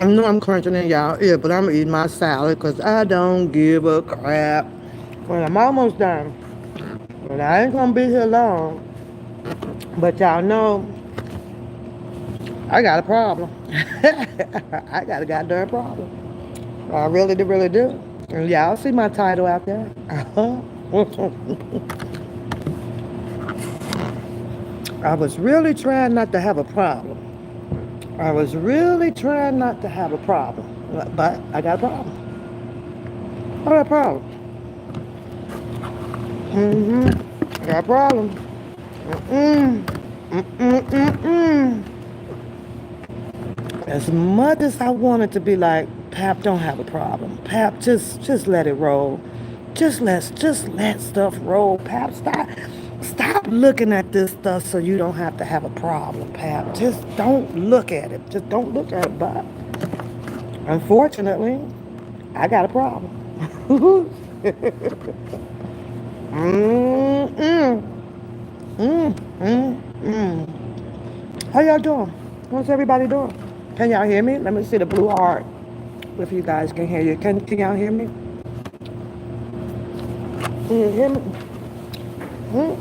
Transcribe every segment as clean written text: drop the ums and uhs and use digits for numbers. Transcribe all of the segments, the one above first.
I know I'm crunching in y'all ear, but I'm eating my salad because I don't give a crap. Well, I'm almost done. But I ain't gonna be here long. But y'all know I got a problem. I got a goddamn problem. I really do. And y'all see my title out there. I was really trying not to have a problem. I was really trying not to have a problem. But I got a problem. I got a problem. I got a problem. Mm, mm. As much as I wanted to be like, Pap, don't have a problem. Pap, just let it roll. Just let stuff roll. Pap, stop looking at this stuff so you don't have to have a problem, Pap. Just don't look at it. Just don't look at it. But unfortunately, I got a problem. Mm-mm. Mm-mm. How y'all doing? What's everybody doing? Can y'all hear me? Let me see the blue heart. If you guys can hear you. Can y'all hear me? Can you hear me? Mm.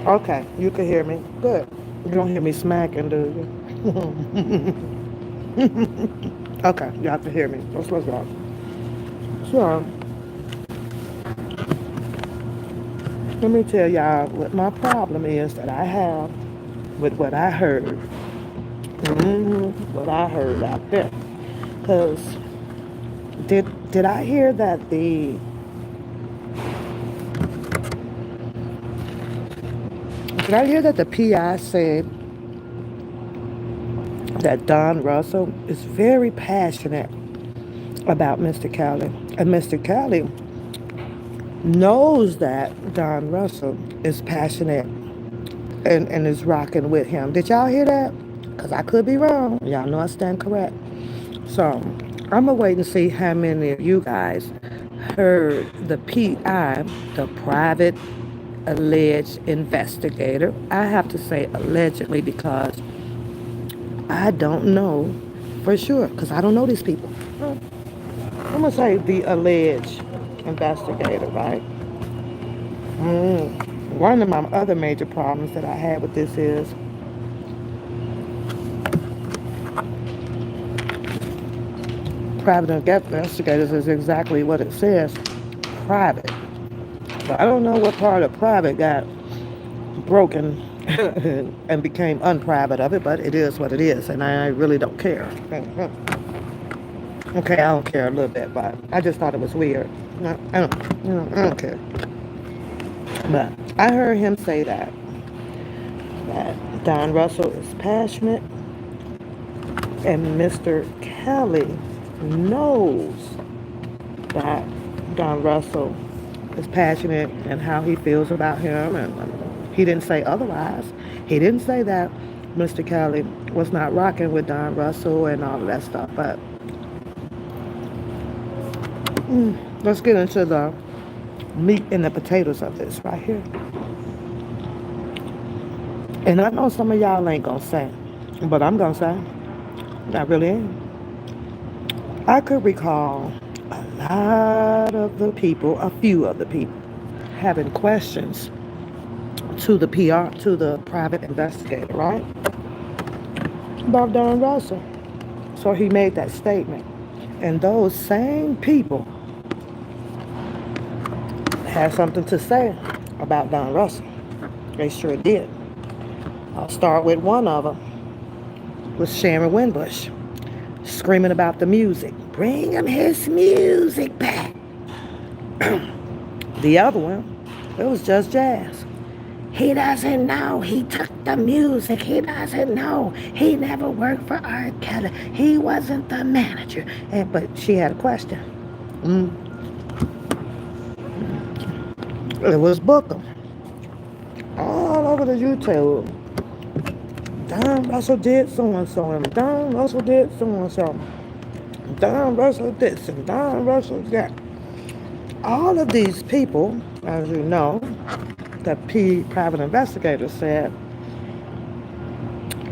Okay, you can hear me. Good. You don't hear me smacking, do you? Okay, you have to hear me. Let's go. So, let me tell y'all what my problem is that I have with what I heard. What I heard out there. Because did I hear that the PI said that Don Russell is very passionate about Mr. Kelly. And Mr. Kelly knows that Don Russell is passionate and is rocking with him. Did y'all hear that? Because I could be wrong. Y'all know I stand correct. So I'm going to wait and see how many of you guys heard the PI, the private alleged investigator. I have to say allegedly because I don't know for sure because I don't know these people. I'm going to say the alleged investigator, right? One of my other major problems that I had with this is private investigators is exactly what it says, private. But I don't know what part of private got broken and became unprivate of it, but it is what it is, and I really don't care. Okay, I don't care a little bit, but I just thought it was weird. I don't care. But I heard him say that Don Russell is passionate, and Mr. Kelly knows that Don Russell is passionate and how he feels about him, and he didn't say otherwise. He didn't say that Mr. Kelly was not rocking with Don Russell and all of that stuff. But let's get into the meat and the potatoes of this right here. And I know some of y'all ain't gonna say, but I'm gonna say, I really am. I could recall a lot of the people, a few of the people, having questions to the PR, to the private investigator, right? About Don Russell. So he made that statement. And those same people had something to say about Don Russell. They sure did. I'll start with one of them, with Sharon Winbush, screaming about the music. Bring him his music back. The other one, it was just Jazz. He doesn't know. He took the music. He doesn't know. He never worked for Rkelly. He wasn't the manager. But she had a question. It was Booker. All over the YouTube. Don Russell did so and so, and Don Russell did so and so. Don Russell this and Don Russell that. All of these people, as you know, the private investigator said,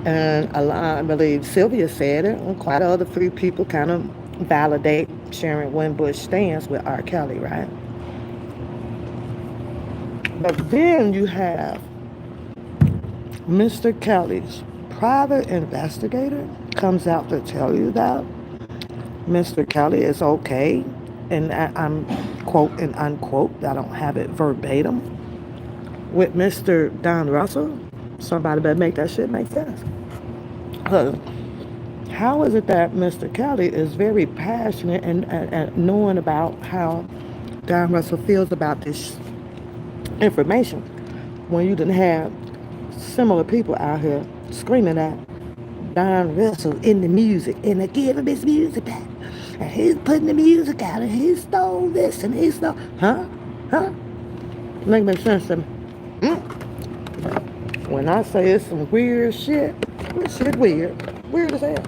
and a lot, I believe Sylvia said it, and quite other few people kind of validate Sharon Winbush's stance with Rkelly, right? But then you have Mr. Kelly's private investigator comes out to tell you that Mr. Kelly is okay, and I'm quote and unquote, I don't have it verbatim, with Mr. Don Russell. Somebody better make that shit make sense. How is it that Mr. Kelly is very passionate and knowing about how Don Russell feels about this information when you didn't have similar people out here screaming at Don Russell in the music and they give him his music back and he's putting the music out and he stole this and he stole, huh? Make sense to me. When I say it's some weird shit, this shit weird as hell.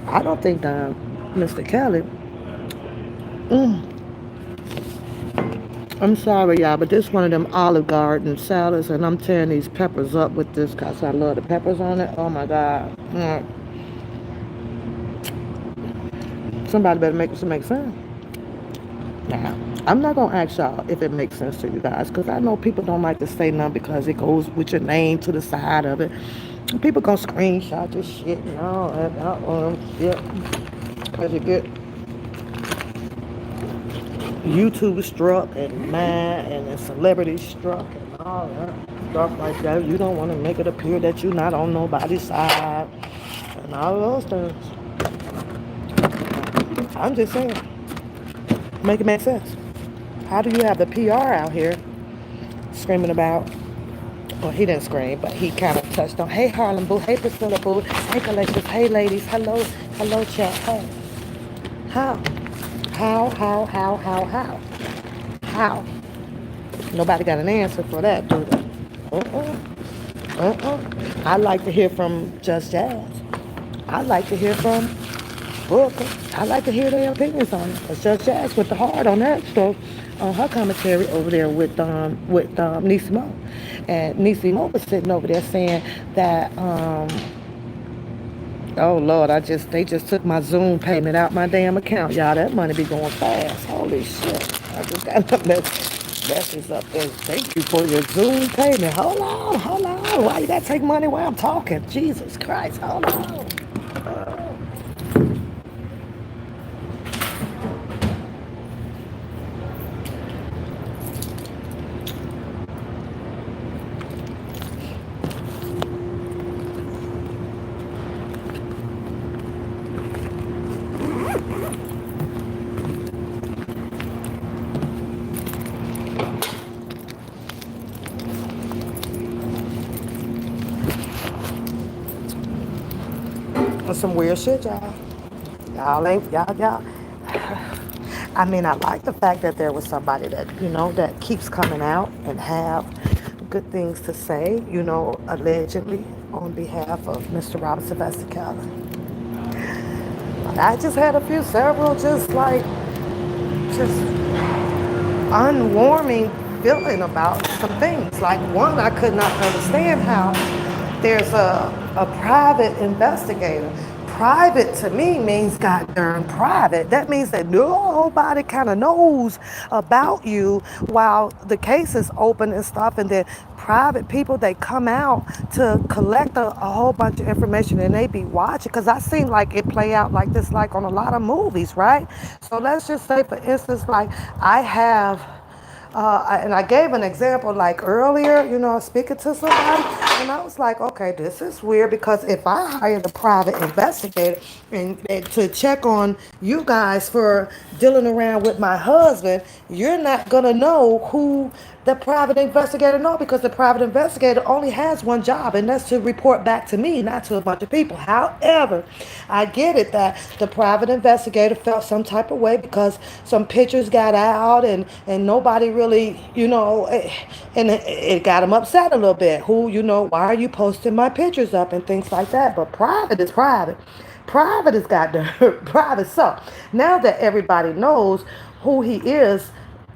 I don't think Mr. Kelly. I'm sorry, y'all, but this one of them Olive Garden salads, and I'm tearing these peppers up with this because I love the peppers on it. Oh my God. Somebody better make this make sense. Now, I'm not going to ask y'all if it makes sense to you guys because I know people don't like to say nothing because it goes with your name to the side of it. People going to screenshot your shit and all that shit because you get YouTube struck and mad and then celebrity struck and all that stuff like that. You don't want to make it appear that you're not on nobody's side and all those things. I'm just saying, make it make sense. How do you have the PR out here screaming about, well, he didn't scream, but he kind of touched on, hey Harlem Boo, hey Priscilla Boo, hey Galatians, hey ladies, hello chat, hey. How? How? Nobody got an answer for that, do they? I'd like to hear from Just Jazz. I'd like to hear from Booker. I'd like to hear their opinions on it. Because Just Jazz with the heart on that stuff, on her commentary over there with Niecy Mo. And Niecy Mo was sitting over there saying that oh Lord, they just took my Zoom payment out my damn account, y'all. That money be going fast. Holy shit. I just got a message up there. Thank you for your Zoom payment. Hold on. Why you gotta take money while I'm talking? Jesus Christ, hold on. Some weird shit, y'all. Y'all. I mean, I like the fact that there was somebody that, that keeps coming out and have good things to say, allegedly on behalf of Mr. Robert Sylvester Kelly. But I just had several just unwarming feeling about some things. Like one, I could not understand how there's a private investigator. Private to me means goddamn private. That means that nobody kind of knows about you while the case is open and stuff. And then private people, they come out to collect a whole bunch of information and they be watching. Because I seen like it play out like this, like on a lot of movies, right? So let's just say, for instance, like I have and I gave an example like earlier, speaking to somebody, and I was like, okay, this is weird because if I hired a private investigator and to check on you guys for dealing around with my husband, you're not going to know who the private investigator know because the private investigator only has one job, and that's to report back to me, not to a bunch of people. However, I get it that the private investigator felt some type of way because some pictures got out and nobody really, and it got him upset a little bit. Why are you posting my pictures up and things like that? But private is private. Private has got the private. So now that everybody knows who he is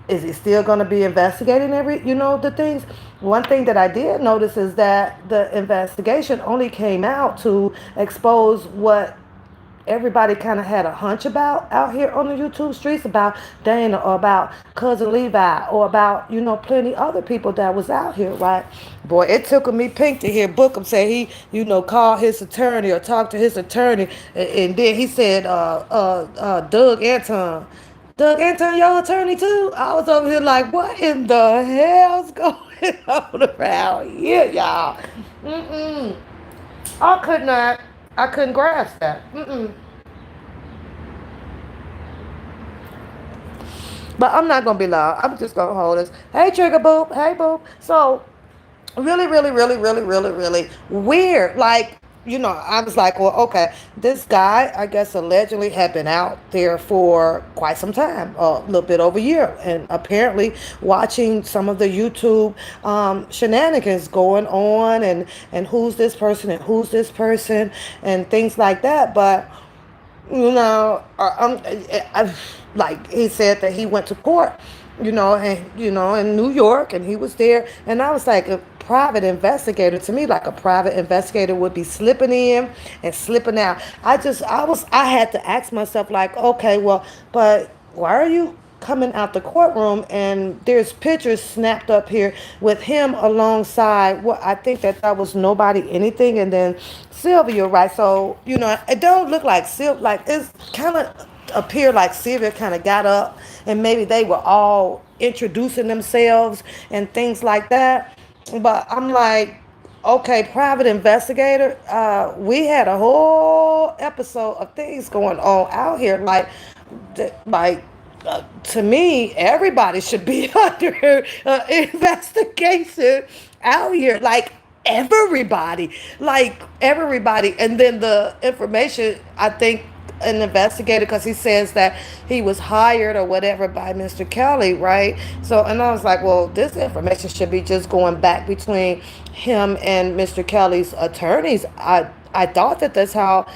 he still going to be investigating the things? One thing that I did notice is that the investigation only came out to expose what everybody kind of had a hunch about out here on the YouTube streets about Dana or about cousin Levi or about plenty other people that was out here, right? Boy, it took me pink to hear Bookham say he called his attorney or talked to his attorney, and then he said Doug Anton, your attorney too? I was over here like, what in the hell's going on around here, y'all? Mm-mm. I couldn't grasp that. Mm-mm. But I'm not gonna be loud. I'm just gonna hold this. Hey, Trigger Boop. Hey, Boop. So really, really, really, really, really, really weird. Like, I was like, well, okay, this guy, I guess, allegedly had been out there for quite some time, a little bit over a year, and apparently watching some of the YouTube shenanigans going on, and who's this person and who's this person and things like that. But like he said that he went to court, and in New York, and he was there, and I was like, a private investigator to me, like a private investigator would be slipping in and slipping out. I had to ask myself, like, okay, well, but why are you coming out the courtroom and there's pictures snapped up here with him alongside what I think that was nobody anything, and then Sylvia, right? So it don't look like Sylvia, like it's kind of appeared like Sylvia kind of got up and maybe they were all introducing themselves and things like that. But I'm like, okay, private investigator, we had a whole episode of things going on out here, like to me, everybody should be under investigation out here. Like everybody. And then the information, I think, an investigator, because he says that he was hired or whatever by Mr. Kelly, right? So, and I was like, well, this information should be just going back between him and Mr. Kelly's attorneys. I thought that that's how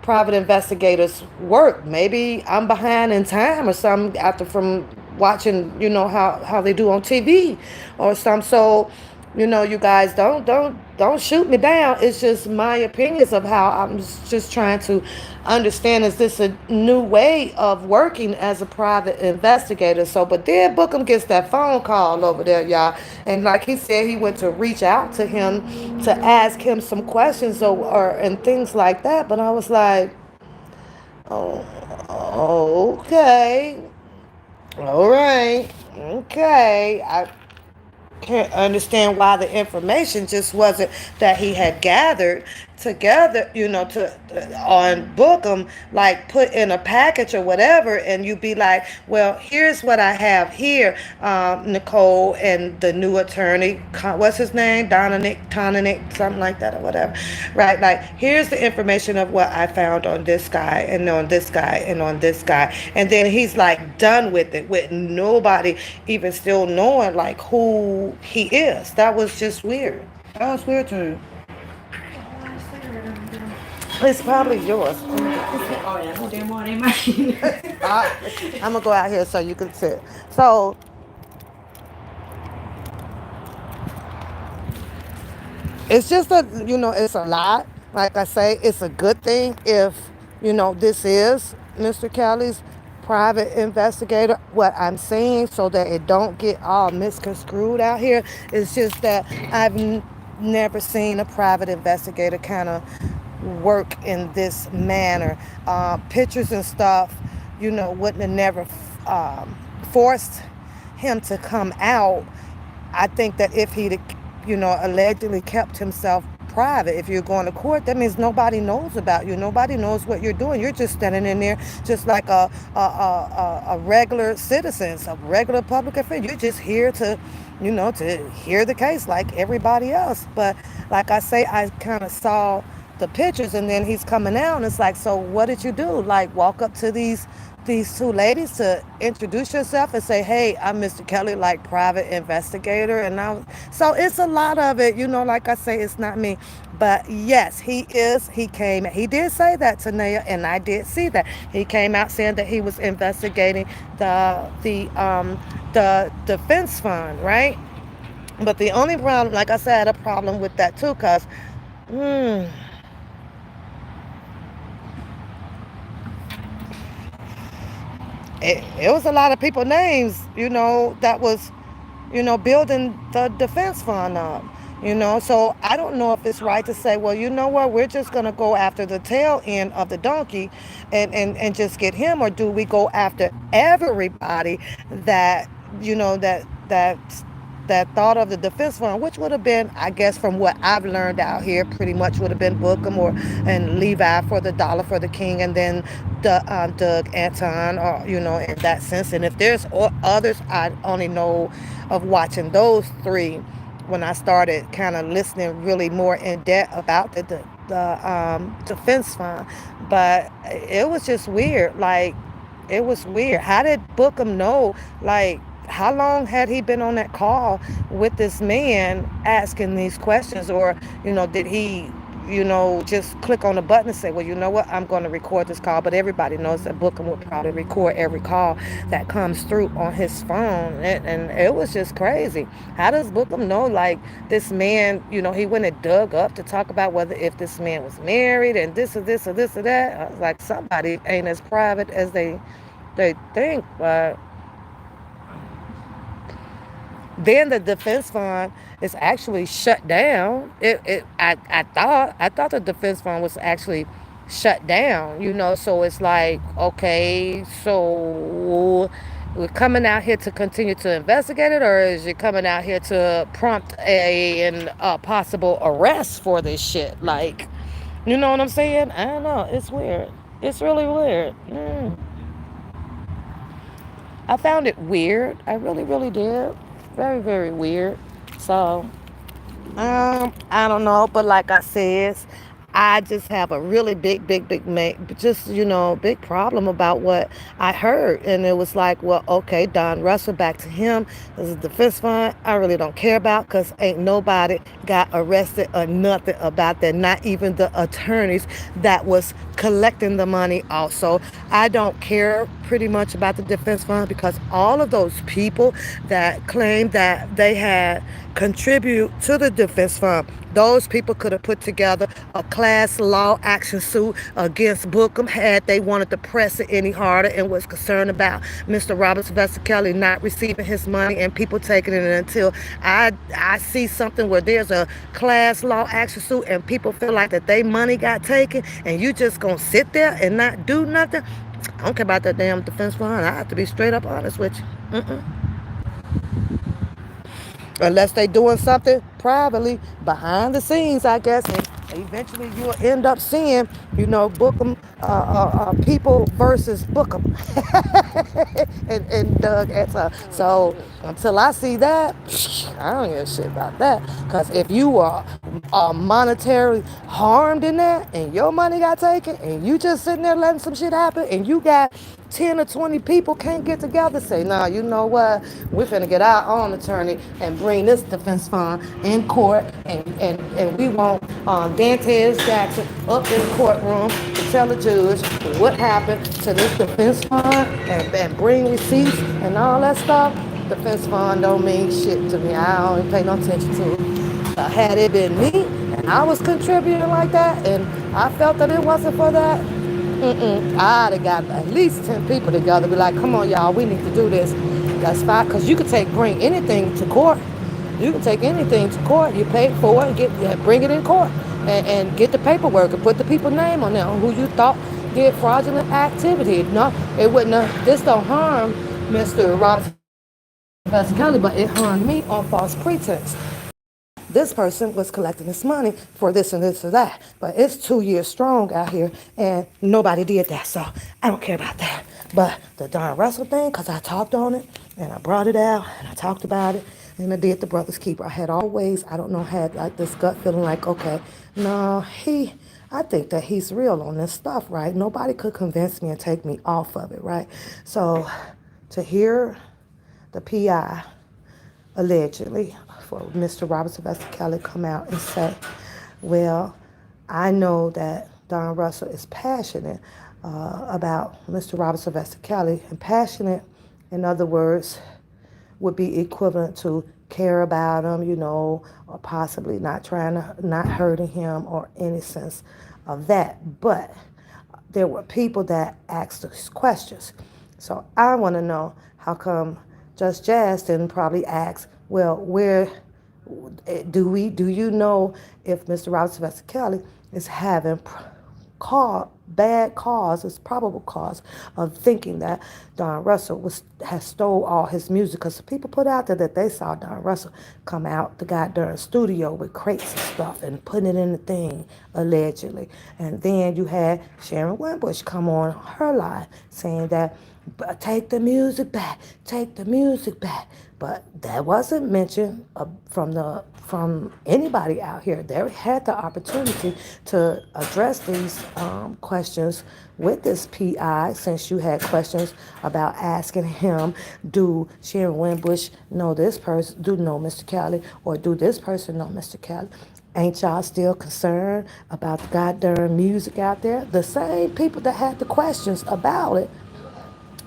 private investigators work. Maybe I'm behind in time or something after from watching, how they do on TV or something. So, you guys don't shoot me down. It's just my opinions of how I'm just trying to understand, is this a new way of working as a private investigator? So, but then Bookham gets that phone call over there, y'all. And like he said, he went to reach out to him to ask him some questions or and things like that. But I was like, oh, okay. All right. Okay. I can't understand why the information just wasn't that he had gathered together, on Bookham, like put in a package or whatever, and you be like, well, here's what I have here, Nicole and the new attorney, what's his name, Dominic, something like that or whatever, right? Like, here's the information of what I found on this guy and on this guy and on this guy, and then he's like done with it, with nobody even still knowing like who he is. That was just weird. That was weird to me. It's probably yours. Oh, yeah, no damn more ain't mine. I'm gonna go out here so you can sit. So it's just it's a lot. Like I say, it's a good thing if this is Mr. Kelly's private investigator. What I'm saying, so that it don't get all misconstrued out here, is just that I've never seen a private investigator kind of work in this manner. Pictures and stuff, wouldn't have never forced him to come out. I think that if he'd, allegedly kept himself private, if you're going to court, that means nobody knows about you. Nobody knows what you're doing. You're just standing in there just like a regular citizen, a regular public official. You're just here to, to hear the case like everybody else. But like I say, I kind of saw the pictures, and then he's coming out, and it's like, so what did you do? Like, walk up to these two ladies to introduce yourself and say, hey, I'm Mr. Kelly, like private investigator. And now, so it's a lot of it, like I say, it's not me. But yes, he came, he did say that to Naya, and I did see that. He came out saying that he was investigating the defense fund, right? But the only problem, like I said, I had a problem with that too, because mm, it was a lot of people names, that was, building the defense fund up. So I don't know if it's right to say, well, you know what, we're just going to go after the tail end of the donkey and just get him, or do we go after everybody that, that thought of the defense fund, which would have been, I guess, from what I've learned out here, pretty much would have been Bookham or and Levi for the dollar for the king, and then the Doug Anton, or in that sense. And if there's others, I only know of watching those three when I started kind of listening really more in depth about the defense fund. But it was just weird. Like, it was weird. How did Bookham know? Like, how long had he been on that call with this man asking these questions? Or, did he, just click on the button and say, well, you know what, I'm going to record this call? But everybody knows that Bookham would probably record every call that comes through on his phone. And it was just crazy. How does Bookham know, like, this man, he went and dug up to talk about whether if this man was married and this or this or this or that? I was like, somebody ain't as private as they think. But then the defense fund is actually shut down. I thought the defense fund was actually shut down. So it's like, okay, so we're coming out here to continue to investigate it, or is you coming out here to prompt a possible arrest for this shit? Like, you know what I'm saying? I don't know. It's weird. It's really weird. I found it weird. I really, really did. Very, very weird. So, I don't know, but like I said, I just have a really big, big, big, just, big problem about what I heard. And it was like, well, okay, Don Russell, back to him. This is the defense fund. I really don't care about, because ain't nobody got arrested or nothing about that. Not even the attorneys that was collecting the money also. I don't care pretty much about the defense fund, because all of those people that claimed that they had contribute to the defense fund, those people could have put together a class law action suit against Bookham had they wanted to press it any harder, and was concerned about Mr. Robert Kelly not receiving his money and people taking it until I see something where there's a class law action suit and people feel like that they money got taken, and you just gonna sit there and not do nothing. I don't care about that damn defense fund. I have to be straight up honest with you. Unless they doing something privately behind the scenes, I guess, and eventually you'll end up seeing, Bookham, people versus Bookham, and Doug Etta. So until I see that, I don't give a shit about that. Because if you are monetary harmed in that, and your money got taken, and you just sitting there letting some shit happen, and you got 10 or 20 people can't get together, say, nah, you know what, we're finna get our own attorney and bring this defense fund in court, and we want Dantes Jackson up in the courtroom to tell the judge what happened to this defense fund, and bring receipts and all that stuff. Defense fund don't mean shit to me. I don't pay no attention to it. Had it been me and I was contributing like that, and I felt that it wasn't for that, I'd have got at least 10 people together, be like, come on, y'all, we need to do this. That's fine, because you can bring anything to court. You can take anything to court. You pay for it and bring it in court, and get the paperwork and put the people's name on there who you thought did fraudulent activity. No, it wouldn't this don't harm Mr. Robert Kelly, but it harmed me on false pretense. This person was collecting this money for this and this or that. But it's 2 years strong out here, and nobody did that. So I don't care about that. But the Don Russell thing, because I talked on it, and I brought it out, and I talked about it. and I did the brother's keeper. I had always, I don't know, had like this gut feeling like, okay, no, I think that he's real on this stuff, right? Nobody could convince me and take me off of it, right? So to hear the PI allegedly for Mr. Robert Sylvester Kelly come out and say, well, I know that Don Russell is passionate about Mr. Robert Sylvester Kelly, and passionate, in other words, would be equivalent to care about him, or possibly not hurting him or any sense of that. But there were people that asked us questions. So I want to know how come Just Jazz didn't probably ask, well, where do you know if Mr. Robert Sylvester Kelly is having bad cause, it's probable cause of thinking that Don Russell has stole all his music, because people put out there that they saw Don Russell come out the goddamn studio with crates and stuff and putting it in the thing allegedly. And then you had Sharon Winbush come on her live saying that, take the music back, take the music back. But that wasn't mentioned from anybody out here. They had the opportunity to address these questions with this PI, since you had questions about asking him, do Sharon Winbush know this person, do know Mr. Kelly, or do this person know Mr. Kelly? Ain't y'all still concerned about the goddamn music out there? The same people that had the questions about it,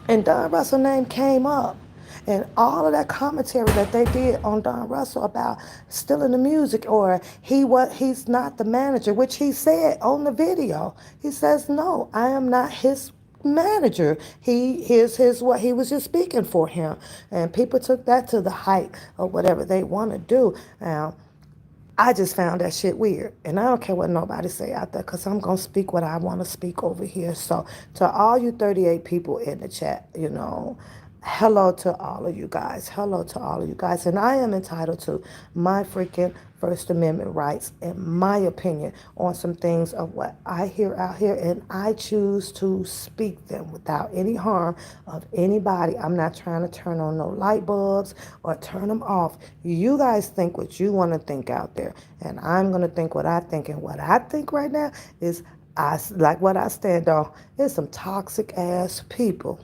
and Don Russell's name came up. And all of that commentary that they did on Don Russell about stealing the music, or he's not the manager, which he said on the video. He says, no, I am not his manager. He is his what he was just speaking for him. And people took that to the height of whatever they want to do. Now, I just found that shit weird. And I don't care what nobody say out there, because I'm going to speak what I want to speak over here. So to all you 38 people in the chat, hello to all of you guys. Hello to all of you guys. And I am entitled to my freaking First Amendment rights and my opinion on some things of what I hear out here. And I choose to speak them without any harm of anybody. I'm not trying to turn on no light bulbs or turn them off. You guys think what you want to think out there. And I'm going to think what I think. And what I think right now is, like what I stand on, is some toxic ass people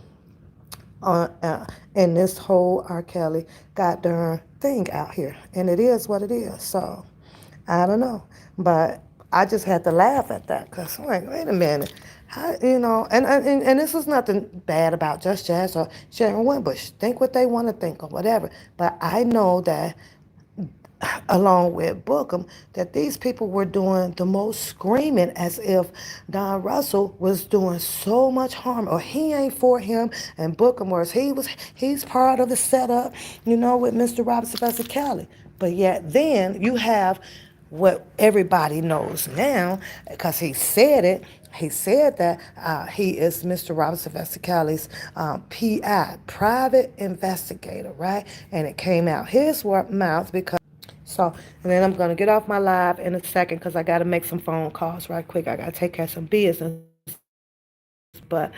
in this whole Rkelly goddamn thing out here. And it is what it is. So, I don't know. But I just had to laugh at that, because, wait a minute. How, and this is nothing bad about Just Jazz or Sharon Winbush. Think what they want to think or whatever. But I know that, along with Bookham, that these people were doing the most screaming as if Don Russell was doing so much harm, or he ain't for him, and Bookham was he's part of the setup, with Mr. Robert Sylvester Kelly. But yet then you have what everybody knows now, because he said it. He said that he is Mr. Robert Sylvester Kelly's PI, private investigator, right? And it came out his mouth because. So, and then I'm going to get off my live in a second, because I got to make some phone calls right quick. I got to take care of some business. But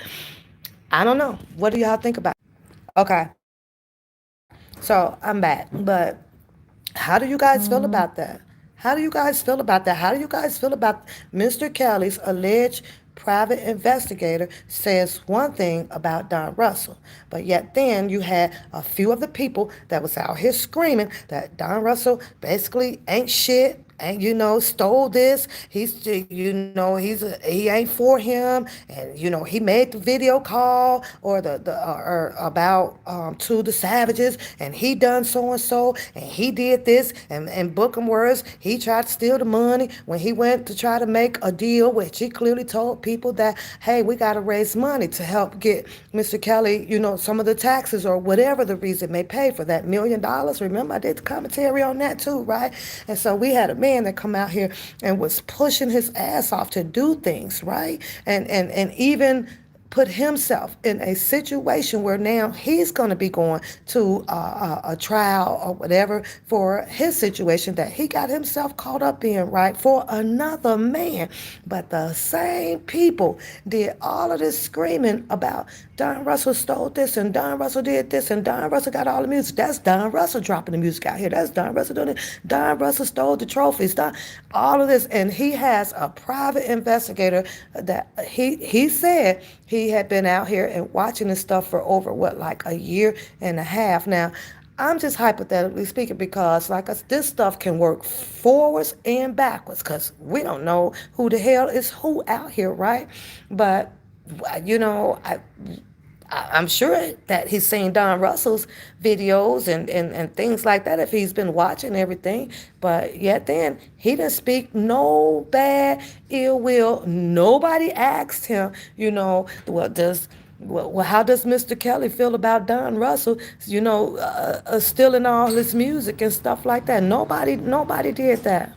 I don't know. What do y'all think about it? Okay. So I'm back. But how do you guys feel about that? How do you guys feel about that? How do you guys feel about Mr. Kelly's alleged private investigator says one thing about Don Russell, but yet then you had a few of the people that was out here screaming that Don Russell basically ain't shit, and stole this. He ain't for him, and he made the video call, or or about to the Savages, and he done so and so, and he did this, and Bookham words, he tried to steal the money when he went to try to make a deal, which he clearly told people that, hey, we got to raise money to help get Mr. Kelly, some of the taxes, or whatever the reason may pay for that $1 million. Remember, I did the commentary on that too, right? And so we had a man that come out here and was pushing his ass off to do things, right? And even put himself in a situation where now he's going to be going to a trial or whatever for his situation that he got himself caught up in, right, for another man. But the same people did all of this screaming about Don Russell stole this and Don Russell did this and Don Russell got all the music. That's Don Russell dropping the music out here. That's Don Russell doing it. Don Russell stole the trophies. All of this. And he has a private investigator that he said he had been out here and watching this stuff for over what, like a year and a half now. I'm just hypothetically speaking because, like us, this stuff can work forwards and backwards because we don't know who the hell is who out here, right? But you know, I'm sure that he's seen Don Russell's videos and things like that if he's been watching everything. But yet then, he didn't speak no bad, ill will. Nobody asked him, how does Mr. Kelly feel about Don Russell, stealing all his music and stuff like that? Nobody did that.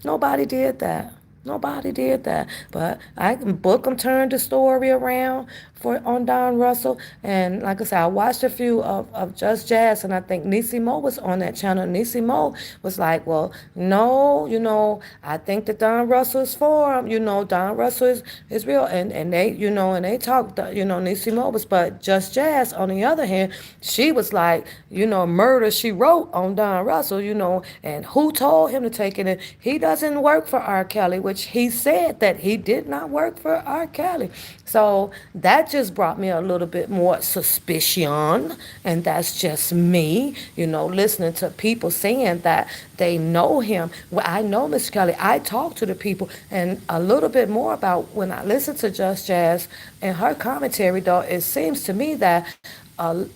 Nobody did that. Nobody did that. But I can book them, turn the story around for on Don Russell. And like I said, I watched a few of Just Jazz, and I think Niecy Mo was on that channel. Niecy Mo was like, well, no, I think that Don Russell is for him. Don Russell is real. And they, and they talked, Niecy Mo was, but Just Jazz, on the other hand, she was like, murder she wrote on Don Russell, and who told him to take it in? He doesn't work for Rkelly, which he said that he did not work for Rkelly. So that just brought me a little bit more suspicion, and that's just me, listening to people saying that they know him. Well, I know Miss Kelly. I talk to the people, and a little bit more about when I listen to Just Jazz and her commentary, though, it seems to me that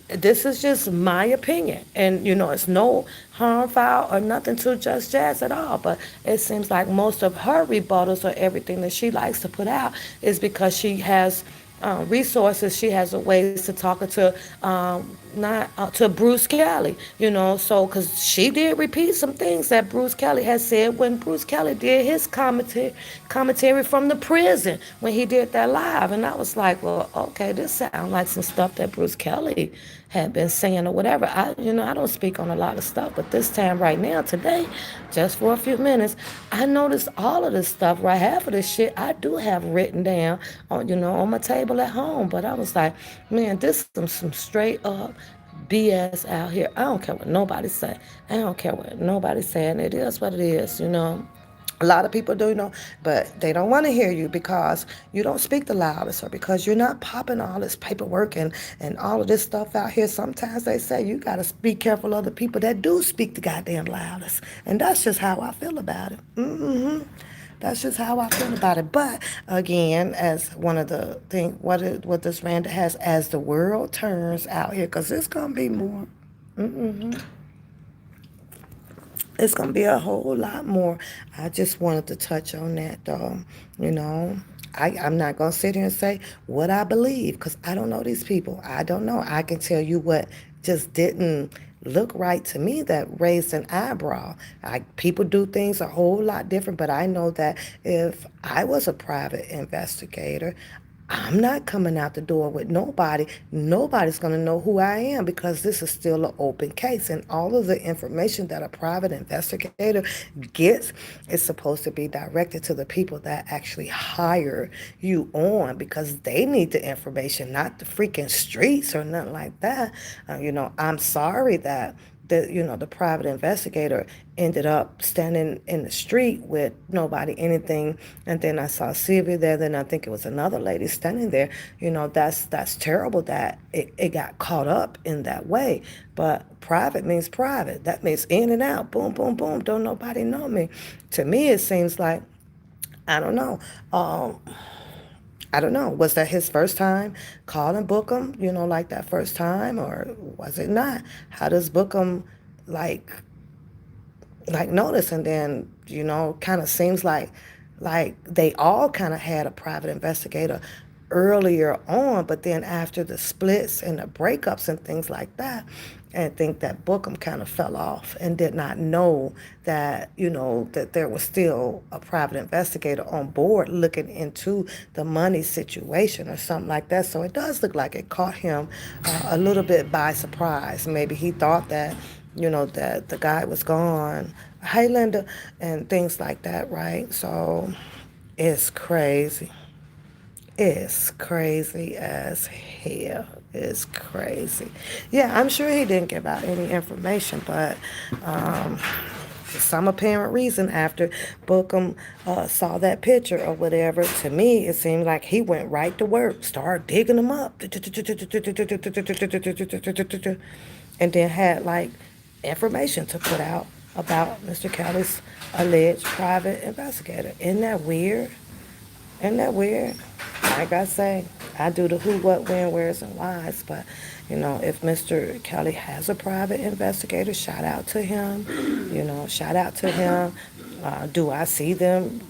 this is just my opinion, and it's no harm, foul, or nothing to Just Jazz at all. But it seems like most of her rebuttals or everything that she likes to put out is because she has resources. She has ways to talk to not to Bruce Kelly, so because she did repeat some things that Bruce Kelly had said when Bruce Kelly did his commentary from the prison when he did that live, and I was like, well, okay, this sounds like some stuff that Bruce Kelly had been saying or whatever. I don't speak on a lot of stuff, but this time right now today, just for a few minutes, I noticed all of this stuff. Right, half of this shit I do have written down on my table at home. But I was like, man, this is some straight up BS out here. I don't care what nobody say. I don't care what nobody's saying. It is what it is. A lot of people do, but they don't want to hear you because you don't speak the loudest or because you're not popping all this paperwork and all of this stuff out here. Sometimes they say you got to be careful of the people that do speak the goddamn loudest. And that's just how I feel about it. That's just how I feel about it. But again, as one of the things, what this Randa has, as the world turns out here, because it's going to be more. It's going to be a whole lot more. I just wanted to touch on that, though. I'm not going to sit here and say what I believe because I don't know these people. I don't know. I can tell you what just didn't look right to me that raised an eyebrow. People do things a whole lot different, but I know that if I was a private investigator, I'm not coming out the door with nobody. Nobody's going to know who I am because this is still an open case. And all of the information that a private investigator gets is supposed to be directed to the people that actually hire you on because they need the information, not the freaking streets or nothing like that. I'm sorry that the private investigator ended up standing in the street with nobody, anything. And then I saw Sylvia there. Then I think it was another lady standing there. That's terrible that it got caught up in that way. But private means private. That means in and out. Boom, boom, boom. Don't nobody know me. To me, it seems like, I don't know. I don't know. Was that his first time calling Bookham, like that first time, or was it not? How does Bookham like notice? And then, kind of seems like they all kind of had a private investigator earlier on, but then after the splits and the breakups and things like that, and I think that Bookham kind of fell off and did not know that, that there was still a private investigator on board looking into the money situation or something like that. So it does look like it caught him a little bit by surprise. Maybe he thought that, that the guy was gone, hey Linda, and things like that, right? So it's crazy. It's crazy as hell. It's crazy. Yeah, I'm sure he didn't give out any information, but for some apparent reason, after Bookham saw that picture or whatever, to me, it seemed like he went right to work, started digging them up, and then had like information to put out about Mr. Kelly's alleged private investigator. Isn't that weird? Isn't that weird? Like I say, I do the who, what, when, where's, and whys. But, if Mr. Kelly has a private investigator, shout out to him. Shout out to him. Do I see them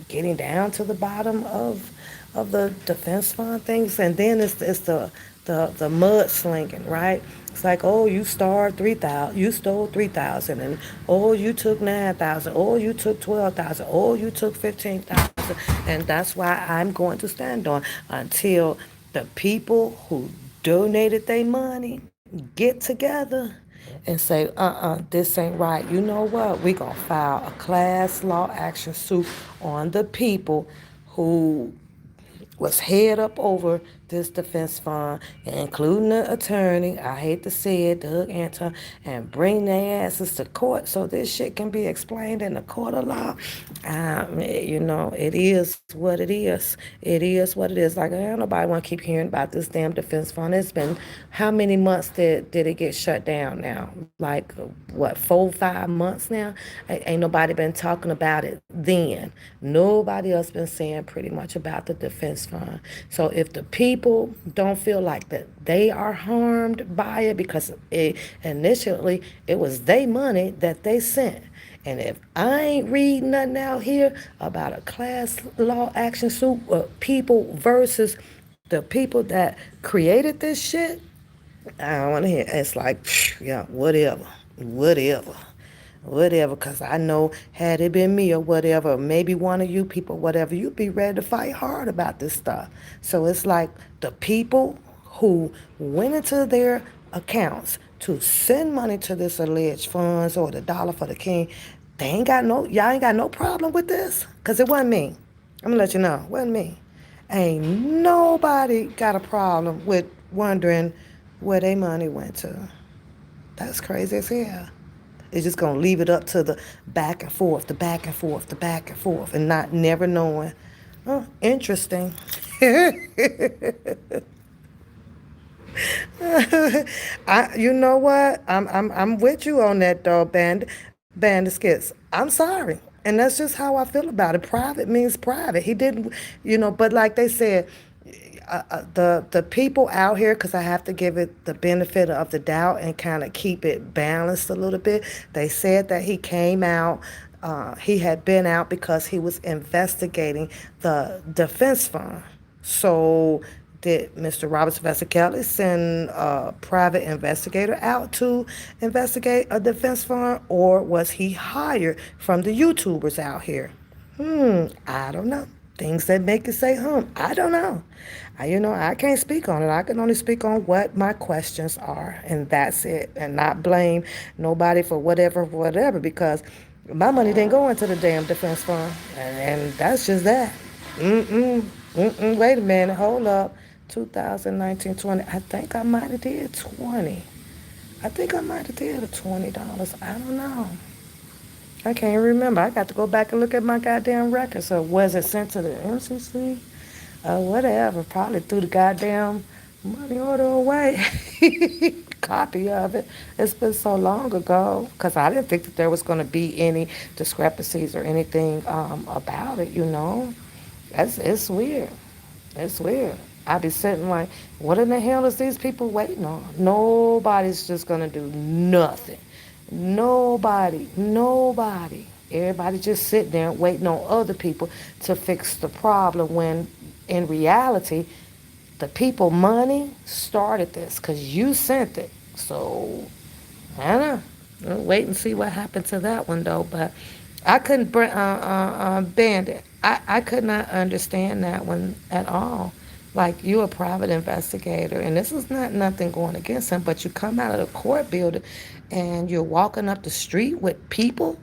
getting down to the bottom of the defense fund things? And then it's the mudslinging, right? It's like, oh, you starred 3,000, you stole 3,000, and oh, you took 9,000, oh, you took 12,000, oh, you took 15,000, and that's why I'm going to stand on until the people who donated their money get together and say, this ain't right. You know what? We gonna file a class law action suit on the people who was head up over this defense fund, including the attorney, I hate to say it, Doug Anton, and bring their asses to court so this shit can be explained in the court of law. It is what it is. It is what it is. Like, I don't nobody want to keep hearing about this damn defense fund. It's been, how many months did it get shut down now? Like, what, 4, 5 months now? Ain't nobody been talking about it then. Nobody else been saying pretty much about the defense fund. So if the people don't feel like that they are harmed by it, because initially it was their money that they sent. And if I ain't reading nothing out here about a class law action suit of people versus the people that created this shit, I don't want to hear. It's like, yeah, whatever, because I know had it been me or whatever, maybe one of you people, whatever, you'd be ready to fight hard about this stuff. So it's like the people who went into their accounts to send money to this alleged funds or the dollar for the king, y'all ain't got no problem with this, because it wasn't me. I'm gonna let you know, it wasn't me. Ain't nobody got a problem with wondering where their money went to. That's crazy as hell. It's just gonna leave it up to the back and forth, the back and forth, the back and forth, and not never knowing. Oh, interesting. You know what? I'm with you on that though, Bandit Skits. I'm sorry. And that's just how I feel about it. Private means private. He didn't, but like they said, the people out here, because I have to give it the benefit of the doubt and kind of keep it balanced a little bit. They said that he came out. He had been out because he was investigating the defense fund. So did Mr. Robert Sylvester Kelly send a private investigator out to investigate a defense fund, or was he hired from the YouTubers out here? I don't know. Things that make you say, I don't know. I can't speak on it. I can only speak on what my questions are, and that's it. And not blame nobody for whatever, because my money didn't go into the damn defense fund. And that's just that. Wait a minute. Hold up. 2019, 20. I think I might have did 20. I think I might have did a $20. I don't know. I can't remember. I got to go back and look at my goddamn record. So was it sent to the MCC? Whatever. Probably threw the goddamn money order away. Copy of it. It's been so long ago, because I didn't think that there was going to be any discrepancies or anything about it. It's weird. It's weird. I be sitting like, what in the hell is these people waiting on? Nobody's just going to do nothing. Nobody. Everybody just sitting there waiting on other people to fix the problem, when in reality, The people money started this because you sent it. So I don't know. We'll wait and see what happened to that one though. But I couldn't bend it. I could not understand that one at all. Like you a private investigator, and this is not nothing going against him, but you come out of the court building, and you're walking up the street with people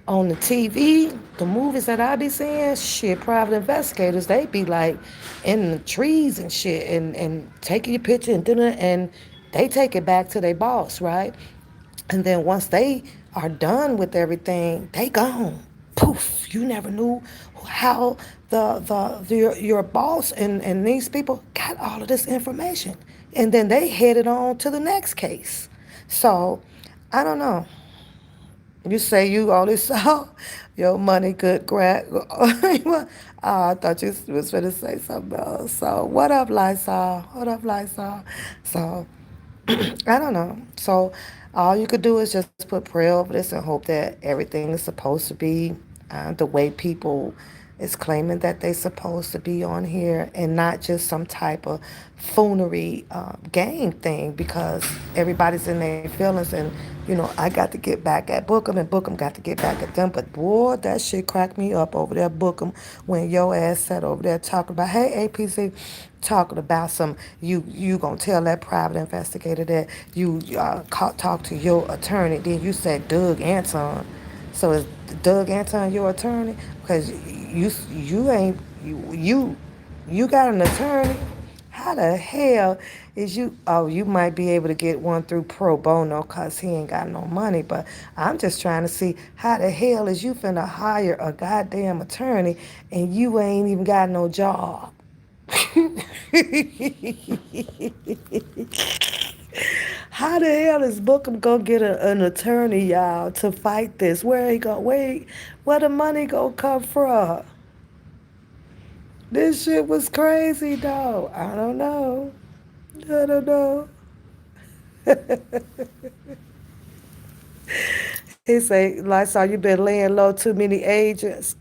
on the TV, the movies that I be seeing, shit, private investigators, they be like in the trees and shit and taking your picture and they take it back to their boss, right? And then once they are done with everything, they gone. Poof, you never knew how your boss and these people got all of this information. And then they headed on to the next case. So I don't know. You say you only saw your money good grab. Oh, I thought you was going to say something else. So what up, Lysol? What up, Lysol? So I don't know. So all you could do is just put prayer over this and hope that everything is supposed to be the way people is claiming that they're supposed to be on here and not just some type of foolery game thing because everybody's in their feelings and I got to get back at Bookham and Bookham got to get back at them. But boy, that shit cracked me up over there, Bookham, when your ass sat over there talking about, hey, APC, talking about some, you gonna tell that private investigator that you talk to your attorney. Then you said Doug Anton. So is Doug Anton your attorney? Because you ain't you got an attorney. How the hell is you? Oh, you might be able to get one through pro bono because he ain't got no money. But I'm just trying to see how the hell is you finna hire a goddamn attorney and you ain't even got no job. How the hell is Bookham gonna get an attorney, y'all, to fight this? Where the money gonna come from? This shit was crazy, though. I don't know. I don't know. He say, Lysol, you been laying low too many agents.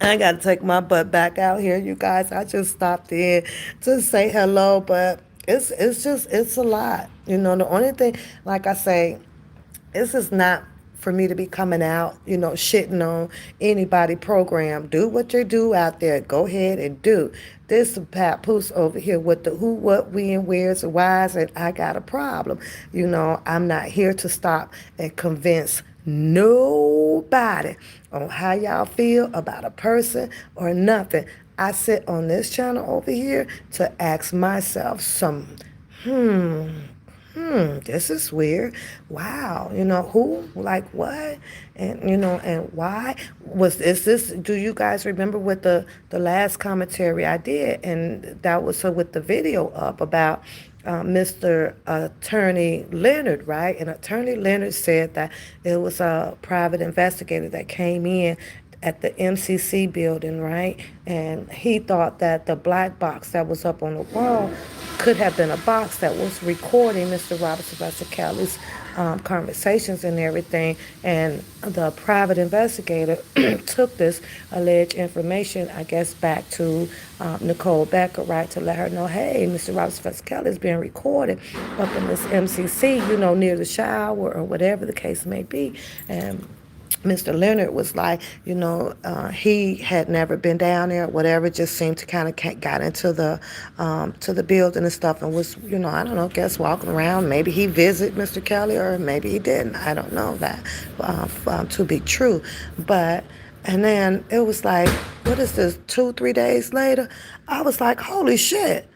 I gotta take my butt back out here, you guys. I just stopped in to say hello, but it's a lot. The only thing, like I say, this is not for me to be coming out, shitting on anybody program. Do what you do out there. Go ahead and do. This papoose over here with the who, what, we, and where's, and why's, and I got a problem. I'm not here to stop and convince nobody on how y'all feel about a person or nothing. I sit on this channel over here to ask myself some, this is weird. Wow, who, like what, and and why is this? Do you guys remember what the last commentary I did, and that was so with the video up about Mr. Attorney Leonard, right? And Attorney Leonard said that it was a private investigator that came in at the MCC building, right? And he thought that the black box that was up on the wall could have been a box that was recording Mr. Robert Sylvester Kelly's conversations and everything. And the private investigator took this alleged information, I guess, back to Nicole Becker, right, to let her know, hey, Mr. Robert Sylvester Kelly is being recorded up in this MCC, near the shower or whatever the case may be. And Mr. Leonard was like, he had never been down there, whatever, just seemed to kind of got into to the building and stuff and was, I don't know, guess walking around. Maybe he visited Mr. Kelly or maybe he didn't. I don't know that to be true. And then it was like, what is this, 2-3 days later? I was like, holy shit.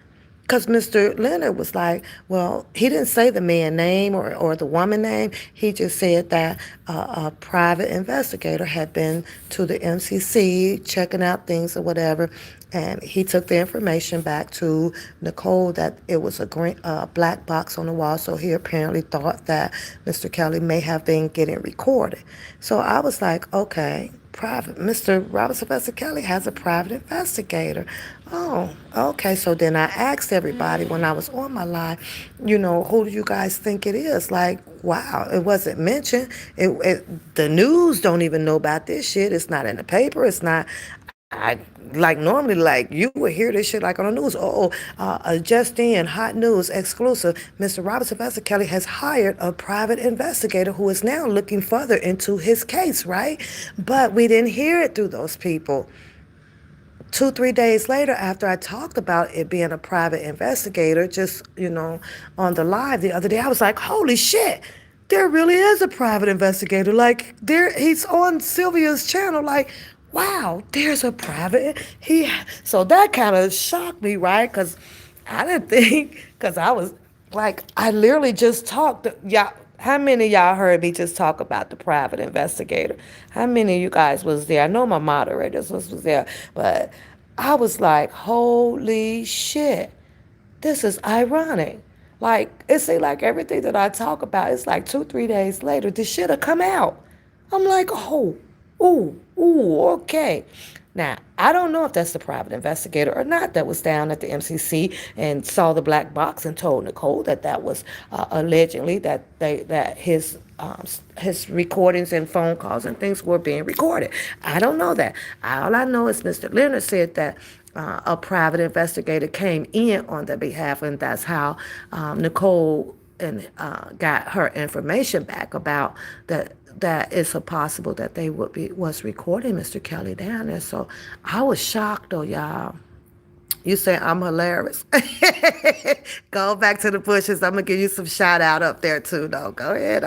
Because Mr. Leonard was like, well, he didn't say the man name or the woman name. He just said that a private investigator had been to the MCC checking out things or whatever. And he took the information back to Nicole that it was a green, black box on the wall. So he apparently thought that Mr. Kelly may have been getting recorded. So I was like, okay, private. Mr. Robert Sylvester Kelly has a private investigator. Oh, okay. So then I asked everybody when I was on my live, who do you guys think it is? Like, wow, it wasn't mentioned. The news don't even know about this shit. It's not in the paper. It's not. I like normally like you would hear this shit like on the news. Just in hot news exclusive. Mr. Robert Sylvester Kelly has hired a private investigator who is now looking further into his case, right? But we didn't hear it through those people. 2, 3 days later, after I talked about it being a private investigator, just, on the live the other day, I was like, holy shit, there really is a private investigator. Like, he's on Sylvia's channel. Like, wow, there's a private. So that kind of shocked me, right? Because I didn't think, because I was like, I literally just talked. Y'all, how many of y'all heard me just talk about the private investigator? How many of you guys was there? I know my moderators was there, but I was like, holy shit, this is ironic. Like, it seems like everything that I talk about, it's like 2, 3 days later, this shit will come out. I'm like, oh, okay. Now, I don't know if that's the private investigator or not that was down at the MCC and saw the black box and told Nicole that was allegedly that his recordings and phone calls and things were being recorded. I don't know that. All I know is Mr. Leonard said that a private investigator came in on their behalf, and that's how Nicole and got her information back about that it's possible that they was recording Mr. Kelly down there. So I was shocked though, y'all. You say I'm hilarious. Go back to the bushes. I'm gonna give you some shout out up there too, though. Go ahead,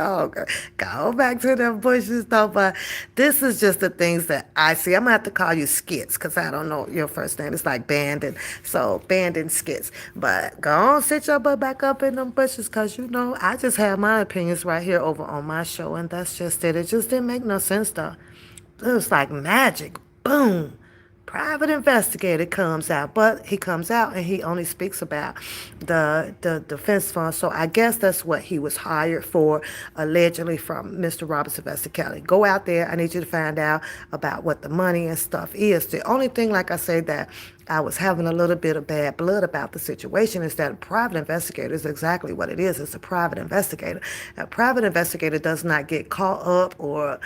go back to the bushes though. But this is just the things that I see. I'm gonna have to call you Skits because I don't know your first name. It's like Bandon, so Bandon Skits. But go on, sit your butt back up in them bushes because I just have my opinions right here over on my show, and that's just it. It just didn't make no sense though. It was like magic. Boom. Private investigator comes out, but he comes out and he only speaks about the defense fund. So I guess that's what he was hired for, allegedly from Mr. Robert Sylvester Kelly. Go out there. I need you to find out about what the money and stuff is. The only thing, like I say, that I was having a little bit of bad blood about the situation is that a private investigator is exactly what it is. It's a private investigator. A private investigator does not get caught up or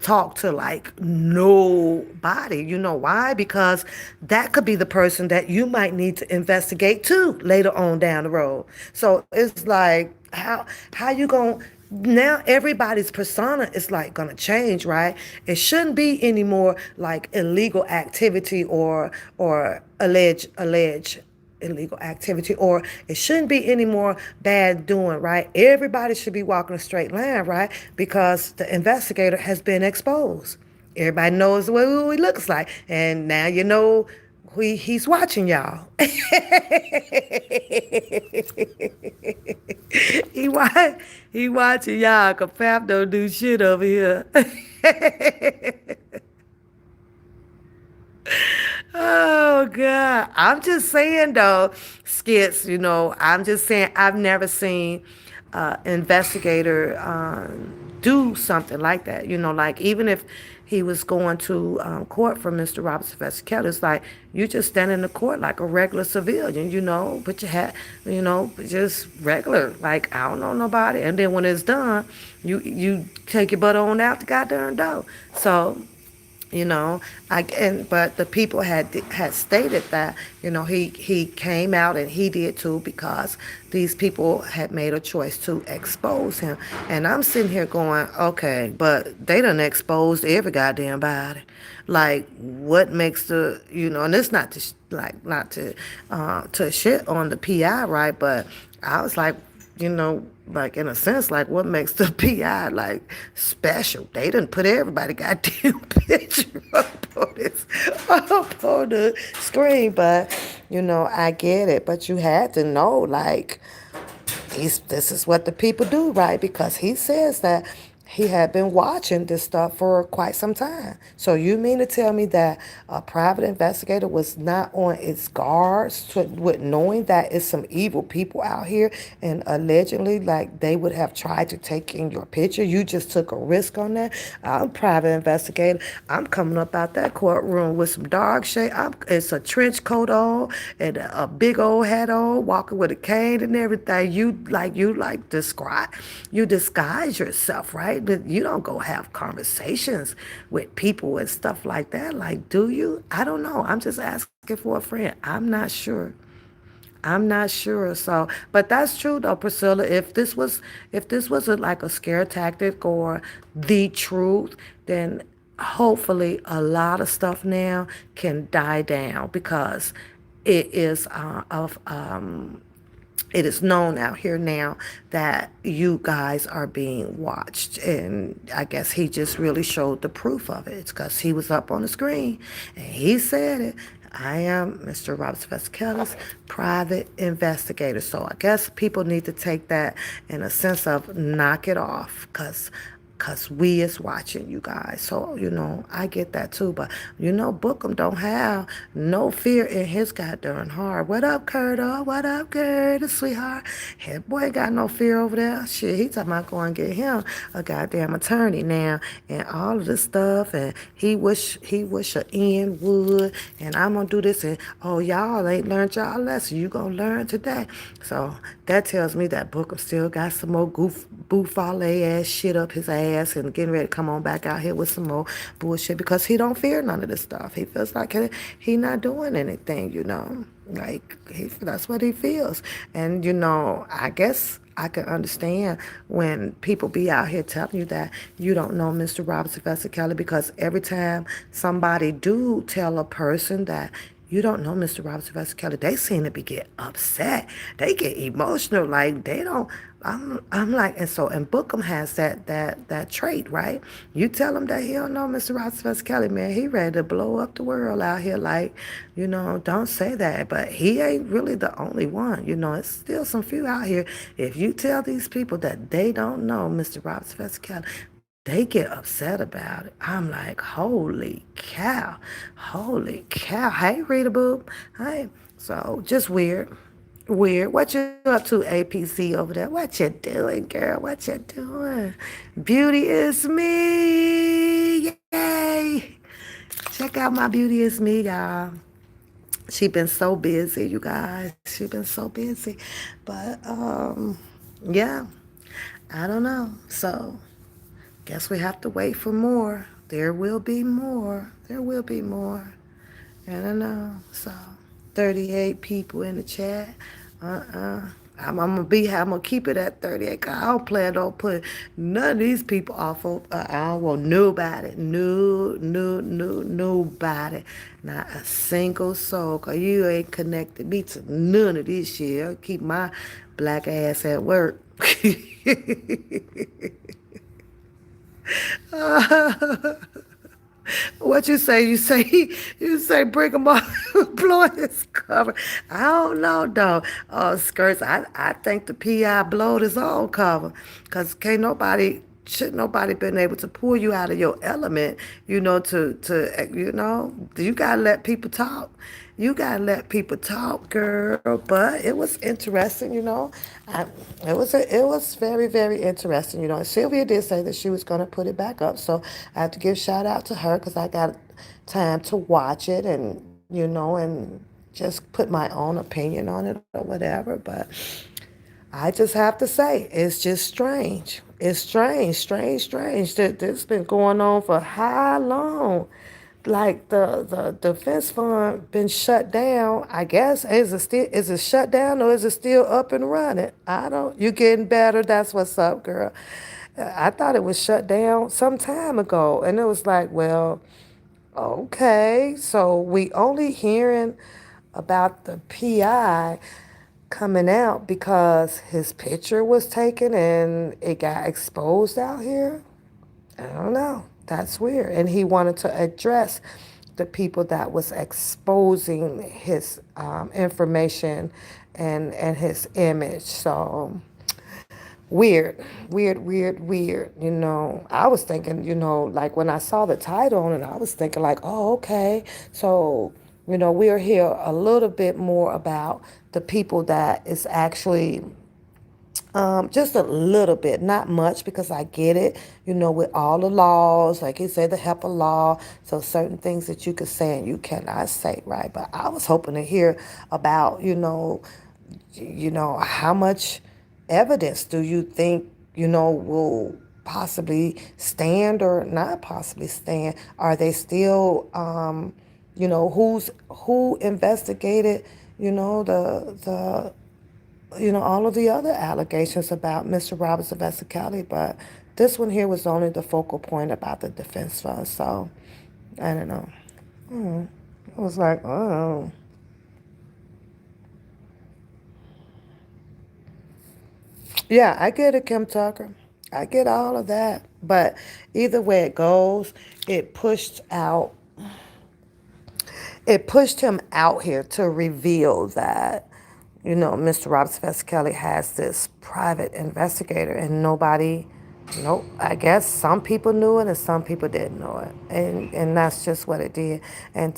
talk to like nobody. You know why? Because that could be the person that you might need to investigate too later on down the road. So it's like how you gonna now everybody's persona is like gonna change, right? It shouldn't be any more like illegal activity or allege illegal activity, or it shouldn't be any more bad doing, right? Everybody should be walking a straight line, right? Because the investigator has been exposed. Everybody knows what he looks like, and now he's watching y'all. he watching y'all, cause Pap don't do shit over here. Oh God. I'm just saying though, Skits, I'm just saying I've never seen investigator do something like that. Like even if he was going to court for Mr. Robert Sylvester Kelly, it's like you just stand in the court like a regular civilian, put your hat, just regular, like I don't know nobody. And then when it's done, you take your butt on out the goddamn door. So but the people had stated that he came out and he did too because these people had made a choice to expose him, and I'm sitting here going, okay, but they done exposed every goddamn body. Like, what makes and it's not to shit on the PI, right? But I was like, like in a sense, like what makes the PI like special? They didn't put everybody goddamn picture up on the screen, but I get it. But you had to know, like, this is what the people do, right? Because he says that he had been watching this stuff for quite some time. So you mean to tell me that a private investigator was not on its guards with knowing that it's some evil people out here and allegedly like they would have tried to take in your picture? You just took a risk on that. I'm a private investigator. I'm coming up out that courtroom with some dark shade. It's a trench coat on and a big old hat on, walking with a cane and everything. You disguise yourself, right? But you don't go have conversations with people and stuff like that. Like, do you? I don't know. I'm just asking for a friend. I'm not sure. I'm not sure. So, but that's true though, Priscilla. If this was like a scare tactic or the truth, then hopefully a lot of stuff now can die down because it is it is known out here now that you guys are being watched. And I guess he just really showed the proof of it. It's because he was up on the screen and he said it. I am Mr. Robert Sylvester Kelly's private investigator. So I guess people need to take that in a sense of knock it off because we is watching you guys. So, I get that too. But, Bookham don't have no fear in his goddamn heart. What up, Curtis? What up, Curtis, sweetheart? Head boy ain't got no fear over there. Shit, he talking about going get him a goddamn attorney now and all of this stuff. And he wish a end would. And I'm going to do this. And, oh, y'all ain't learned y'all lesson. You going to learn today. So that tells me that Bookham still got some more bouffalle ass shit up his ass and getting ready to come on back out here with some more bullshit because he don't fear none of this stuff. He feels like he not doing anything. Like that's what he feels. And I guess I can understand when people be out here telling you that you don't know Mr. Robert Sylvester Kelly because every time somebody do tell a person that you don't know Mr. Robert Sylvester Kelly, they seem to be get upset. They get emotional. Like they don't. I'm like, and Bookham has that trait, right? You tell him that he don't know Mr. Robert Sylvester Kelly, man, he ready to blow up the world out here. Like, don't say that. But he ain't really the only one. It's still some few out here. If you tell these people that they don't know Mr. Robert Sylvester Kelly, they get upset about it. I'm like, holy cow. Holy cow. Hey, Rita Boo. Hey. So just weird. Weird. What you up to, APC over there? What you doing, girl? What you doing? Beauty is me. Yay. Check out my Beauty is me, y'all. She been so busy, you guys. She been so busy. But yeah. I don't know. So guess we have to wait for more. There will be more. There will be more. I don't know. So 38 people in the chat. I'm gonna keep it at 38. 'Cause I don't plan on putting none of these people off of. I don't want nobody, nobody, not a single soul. 'Cause you ain't connected me to none of this shit. I'll keep my black ass at work. What you say? You say bring him up, blowing his cover. I don't know though. Skirts. I think the PI blowed his own cover, cause should nobody been able to pull you out of your element. You gotta let people talk. You gotta let people talk, girl. But it was interesting. I, it was very, very interesting. Sylvia did say that she was gonna put it back up, so I have to give shout out to her because I got time to watch it and just put my own opinion on it or whatever. But I just have to say, it's just strange. It's strange. That this been going on for how long? Like the defense fund been shut down. I guess is it shut down or is it still up and running? I don't. You getting better? That's what's up, girl. I thought it was shut down some time ago, and it was like, well, okay, so we only hearing about the PI coming out because his picture was taken and it got exposed out here. I don't know. That's weird. And he wanted to address the people that was exposing his information and his image. So Weird, weird. I was thinking, like when I saw the title on it, I was thinking like, oh, okay. So, we'll hear a little bit more about the people that is actually just a little bit, not much, because I get it, with all the laws, like he said, the HEPA law, so certain things that you could say and you cannot say, right? But I was hoping to hear about, how much evidence do you think, will possibly stand or not possibly stand? Are they still, who investigated, all of the other allegations about Mr. Roberts of Rkelly, but this one here was only the focal point about the defense fund. So I don't know. I was like, oh, yeah, I get it, Kim Tucker. I get all of that. But either way it goes, it pushed out it pushed him out here to reveal that, Mr. Robert Sylvester Kelly has this private investigator and nobody, nope, I guess some people knew it and some people didn't know it. And that's just what it did. And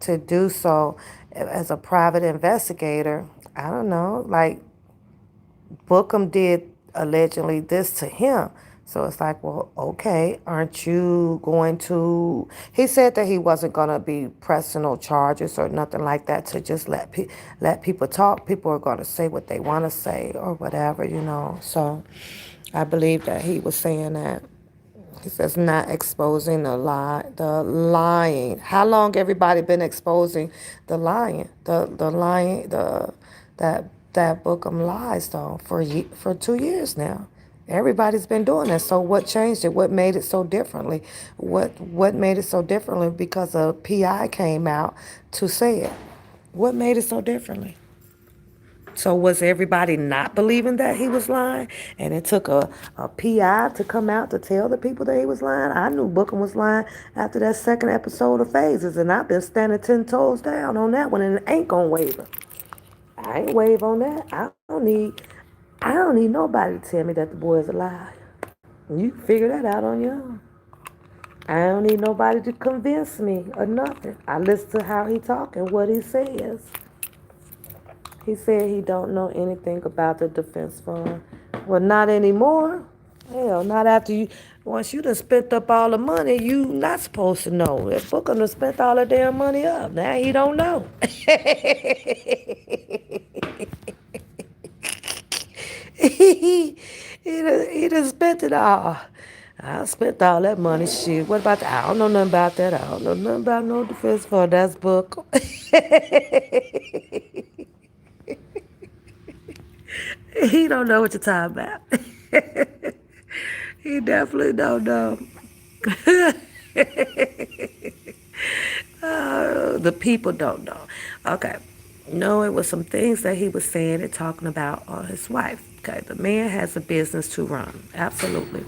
to do so as a private investigator, I don't know, like Bookham did allegedly this to him. So it's like, well, okay, aren't you going to? He said that he wasn't going to be pressing no charges or nothing like that to just let people talk. People are going to say what they want to say or whatever. So I believe that he was saying that. He says not exposing the lying. How long everybody been exposing the lying, the lying, that Bookham lies though for 2 years now. Everybody's been doing that. So what changed it? What made it so differently? What made it so differently? Because a PI came out to say it. What made it so differently? So was everybody not believing that he was lying? And it took a PI to come out to tell the people that he was lying? I knew Bookham was lying after that second episode of Phases, and I've been standing 10 toes down on that one, and it ain't gonna waver. I ain't wave on that. I don't need nobody to tell me that the boy is a lie. You can figure that out on your own. I don't need nobody to convince me or nothing. I listen to how he talk and what he says. He said he don't know anything about the defense fund. Well, not anymore. Hell, not after you. Once you done spent up all the money, you not supposed to know. If Booker done spent all the damn money up, now he don't know. he done spent it all. I spent all that money. Shit. What about that? I don't know nothing about that. I don't know nothing about no defense fund. That's Booker. He don't know what you're talking about. He definitely don't know. The people don't know. Okay. No, it was some things that he was saying and talking about his wife. Okay, the man has a business to run. Absolutely.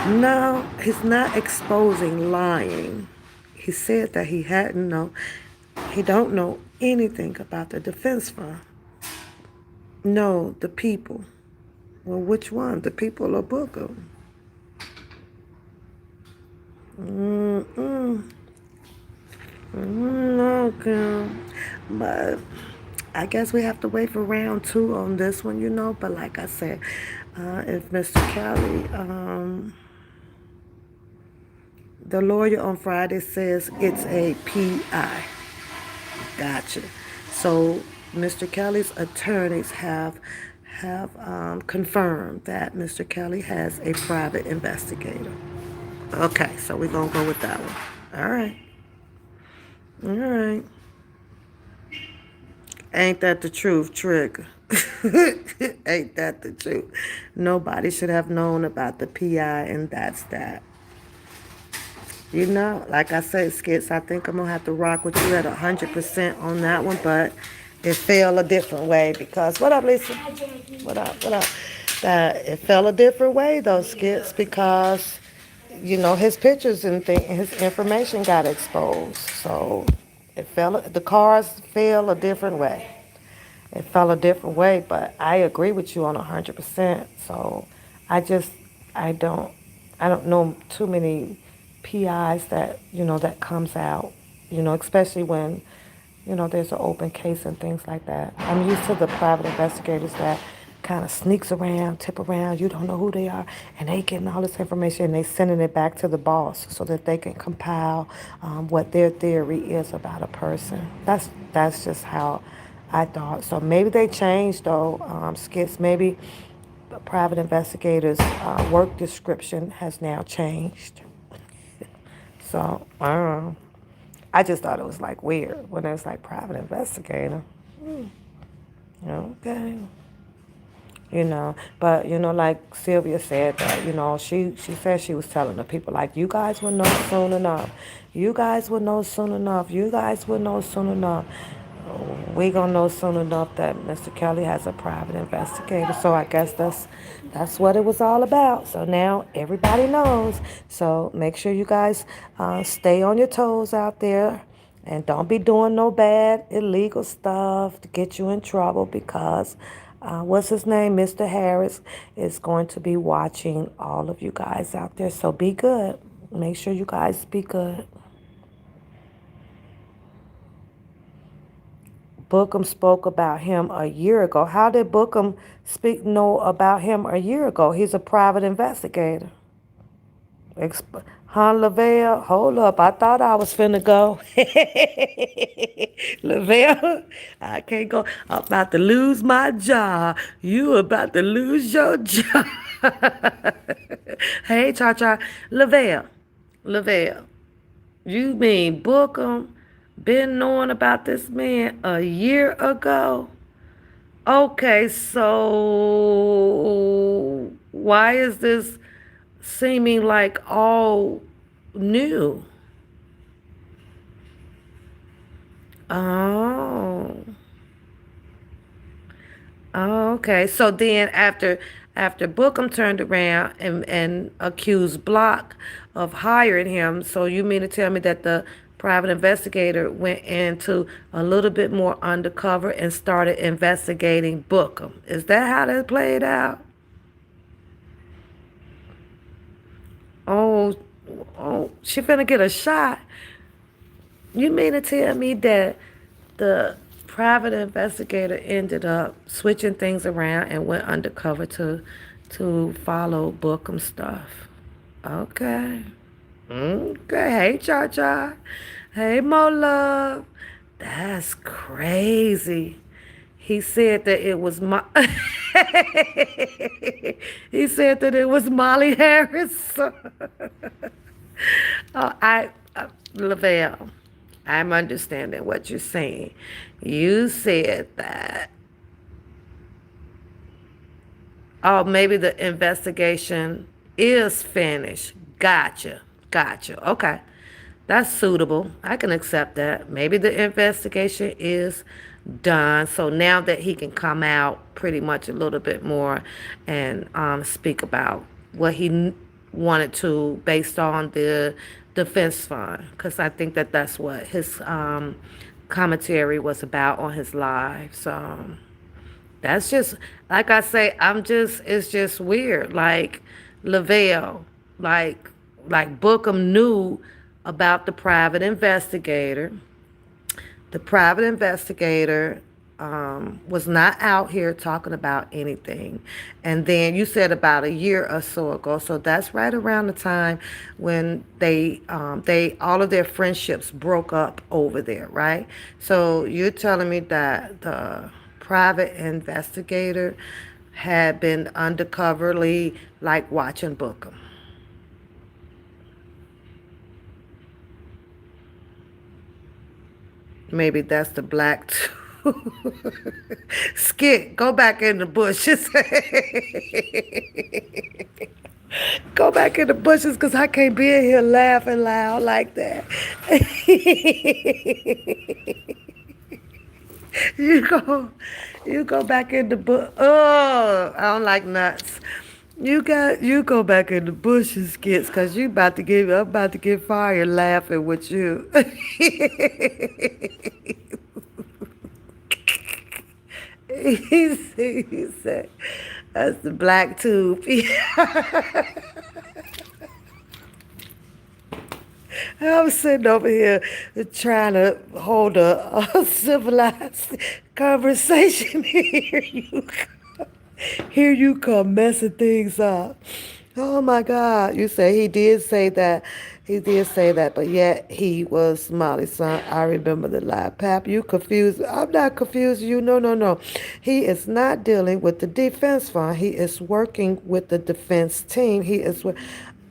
No, he's not exposing lying. He said that he don't know anything about the defense fund. No, the people. Well, which one? The people or Booker? Mm-mm. Okay. But I guess we have to wait for round two on this one. But like I said, if Mr. Kelly, the lawyer on Friday says it's a PI. Gotcha. So Mr. Kelly's attorneys have confirmed that Mr. Kelly has a private investigator. Okay, so we're gonna go with that one. All right. All right. Ain't that the truth, Trigger? Ain't that the truth? Nobody should have known about the PI, and that's that. Like I said, Skits, I think I'm going to have to rock with you at 100% on that one, but it fell a different way because, what up, Lisa? What up, what up? It fell a different way, though, Skits, because, his pictures and his information got exposed. So the cars fell a different way. it fell a different way. But I agree with you on 100%. So I just I don't I don't know too many PIs that that comes out. Especially when there's an open case and things like that. I'm used to the private investigators that kind of sneaks around, tip around. You don't know who they are, and they getting all this information and they sending it back to the boss so that they can compile what their theory is about a person. That's just how I thought. So maybe they changed though, skits. Maybe the private investigators' work description has now changed. So I don't know. I just thought it was like weird when it was like private investigator. Okay. But like Sylvia said that, she said she was telling the people like, you guys will know soon enough. You guys will know soon enough. You guys will know soon enough. We gonna know soon enough that Mr. Kelly has a private investigator. So I guess that's what it was all about. So now everybody knows. So make sure you guys stay on your toes out there. And don't be doing no bad illegal stuff to get you in trouble because what's his name? Mr. Harris is going to be watching all of you guys out there. So be good. Make sure you guys be good. Bookham spoke about him a year ago. How did Bookham know about him a year ago? He's a private investigator. Lavelle, hold up. I thought I was finna go. Lavelle, I can't go. I'm about to lose my job. You about to lose your job. Hey, Cha-Cha. Lavelle, you mean Bookham been knowing about this man a year ago? Okay, so why is this seeming like all new? Oh. Oh, okay. So then after Bookham turned around and accused Block of hiring him, so you mean to tell me that the private investigator went into a little bit more undercover and started investigating Bookham? Is that how that played out? Oh, she finna get a shot. You mean to tell me that the private investigator ended up switching things around and went undercover to follow Bookham stuff? Okay. Okay. Hey, Cha Cha. Hey, Mo Love. That's crazy. He said that it was he said that it was Molly Harris. Lavelle, I'm understanding what you're saying. You said that, oh, maybe the investigation is finished. Gotcha. Okay. That's suitable. I can accept that. Maybe the investigation is done. So now that he can come out pretty much a little bit more and speak about what he wanted to based on the defense fund. Because I think that that's what his commentary was about on his live. So that's just, like I say, it's just weird. Like Lavelle, like Bookham knew about the private investigator. The private investigator was not out here talking about anything. And then you said about a year or so ago. So that's right around the time when they all of their friendships broke up over there, right? So you're telling me that the private investigator had been undercoverly like watching Bookham. Maybe that's the black Skit, go back in the bushes. Go back in the bushes because I can't be in here laughing loud like that. you go you go back in the bush. Oh, I don't like nuts. You go back in the bushes, Skits, because I'm about to get fired laughing with you. He said, that's the black tube. I'm sitting over here trying to hold a civilized conversation. Here you come messing things up. Oh my God. You say he did say that. He did say that, but yet he was Molly's son. I remember the lie. Pap, you confused. I'm not confused. You no, no, no. He is not dealing with the defense fund. He is working with the defense team. He is with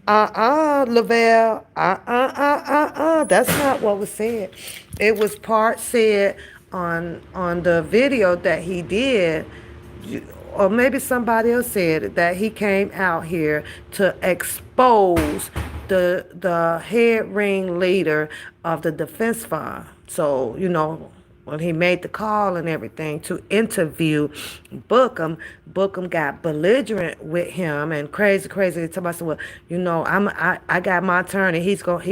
Lavelle. That's not what was said. It was part said on the video that he did, or maybe somebody else said it, that he came out here to expose the head ring leader of the defense fund. So, when he made the call and everything to interview Bookham, Bookham got belligerent with him and crazy. Somebody said, "Well, I got my attorney. He got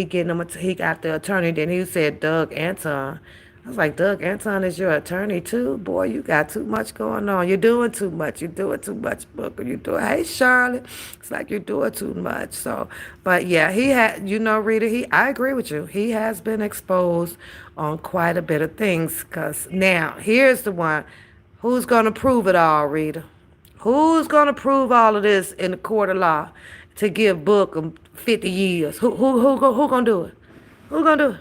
the attorney." Then he said, "Doug Anton." I was like, "Doug Anton is your attorney too? Boy, you got too much going on. You're doing too much. You're doing too much, Booker. You doing, hey, Charlotte." It's like you're doing too much. So, but yeah, he had, Rita, I agree with you. He has been exposed on quite a bit of things. Because now, here's the one. Who's going to prove it all, Rita? Who's going to prove all of this in the court of law to give Booker 50 years? Who going to do it? Who going to do it?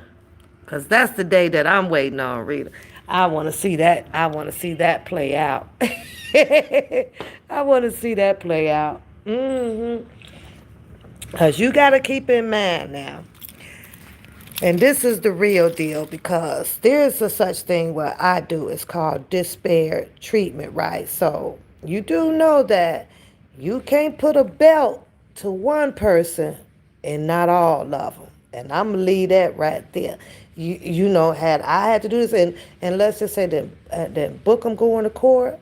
Because that's the day that I'm waiting on, Rita. I want to see that. I want to see that play out. I want to see that play out. Because you got to keep in mind now. And this is the real deal, because there's a such thing what I do. It's called disparate treatment, right? So you do know that you can't put a belt to one person and not all of them. And I'm going to leave that right there. Had I had to do this, and let's just say that Bookham going to court,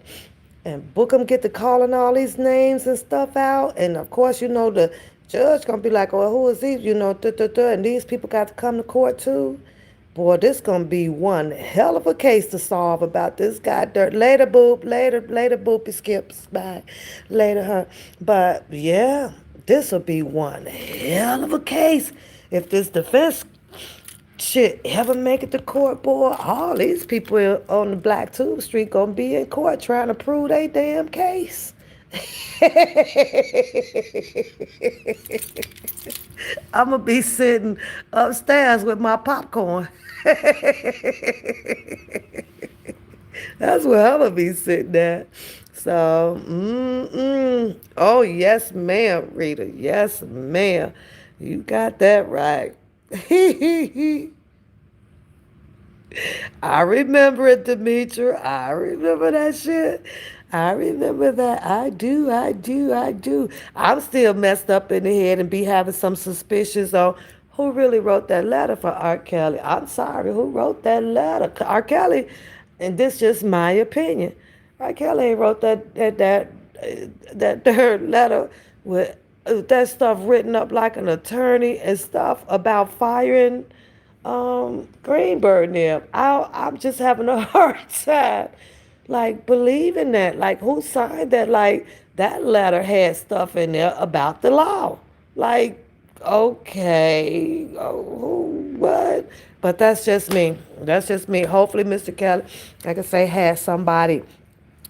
and Bookham get to calling all these names and stuff out, and of course, the judge gonna be like, "Well, who is these?" And these people got to come to court too. Boy, this gonna be one hell of a case to solve about this guy. Later, boop. Later, boopy skips by. Later, huh? But yeah, this will be one hell of a case if this defense shit ever make it to court, boy. All these people on the Black Tube Street gonna be in court trying to prove they damn case. I'm gonna be sitting upstairs with my popcorn. That's where I'm gonna be sitting at. So, oh yes, ma'am, Rita. Yes, ma'am. You got that right. I remember it, Demetra. I remember that shit. I remember that. I do. I'm still messed up in the head and be having some suspicions on who really wrote that letter for Rkelly. I'm sorry, who wrote that letter? Rkelly, and this is just my opinion. Rkelly wrote that letter with that stuff written up like an attorney and stuff about firing Greenberg now. I'm just having a hard time, like, believing that. Like, who signed that? Like, that letter had stuff in there about the law. Like, okay, what? But that's just me. That's just me. Hopefully, Mr. Kelly, like I say, has somebody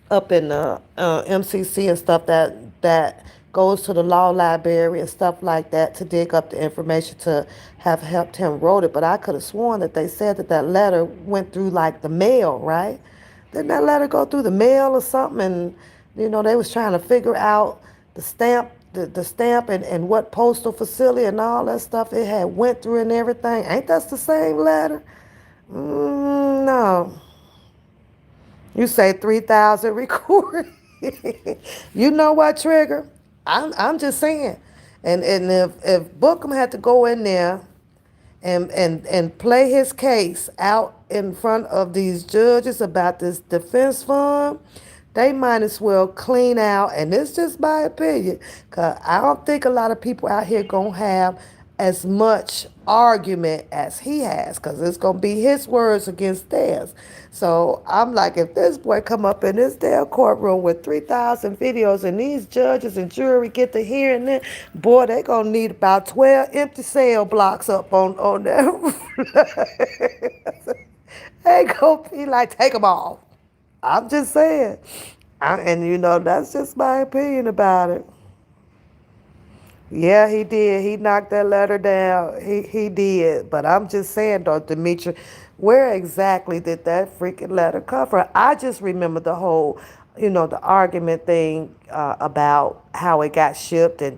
up in the MCC and stuff that goes to the law library and stuff like that to dig up the information to have helped him wrote it. But I could have sworn that they said that letter went through like the mail, right? Didn't that letter go through the mail or something? And they was trying to figure out the stamp, the stamp and what postal facility and all that stuff it had went through and everything. Ain't that the same letter? No. You say 3,000 recorded. You know what, Trigger? I'm just saying. And if Bookham had to go in there and play his case out in front of these judges about this defense fund, they might as well clean out. And it's just my opinion, because I don't think a lot of people out here going to have as much argument as he has, because it's going to be his words against theirs. So I'm like, if this boy come up in this damn courtroom with 3,000 videos and these judges and jury get to hearing it, boy, they going to need about 12 empty cell blocks up on that. They going to be like, take them off. I'm just saying. And that's just my opinion about it. Yeah, he did. He knocked that letter down. He did. But I'm just saying, though, Demetri, where exactly did that freaking letter come from? I just remember the whole, the argument thing about how it got shipped and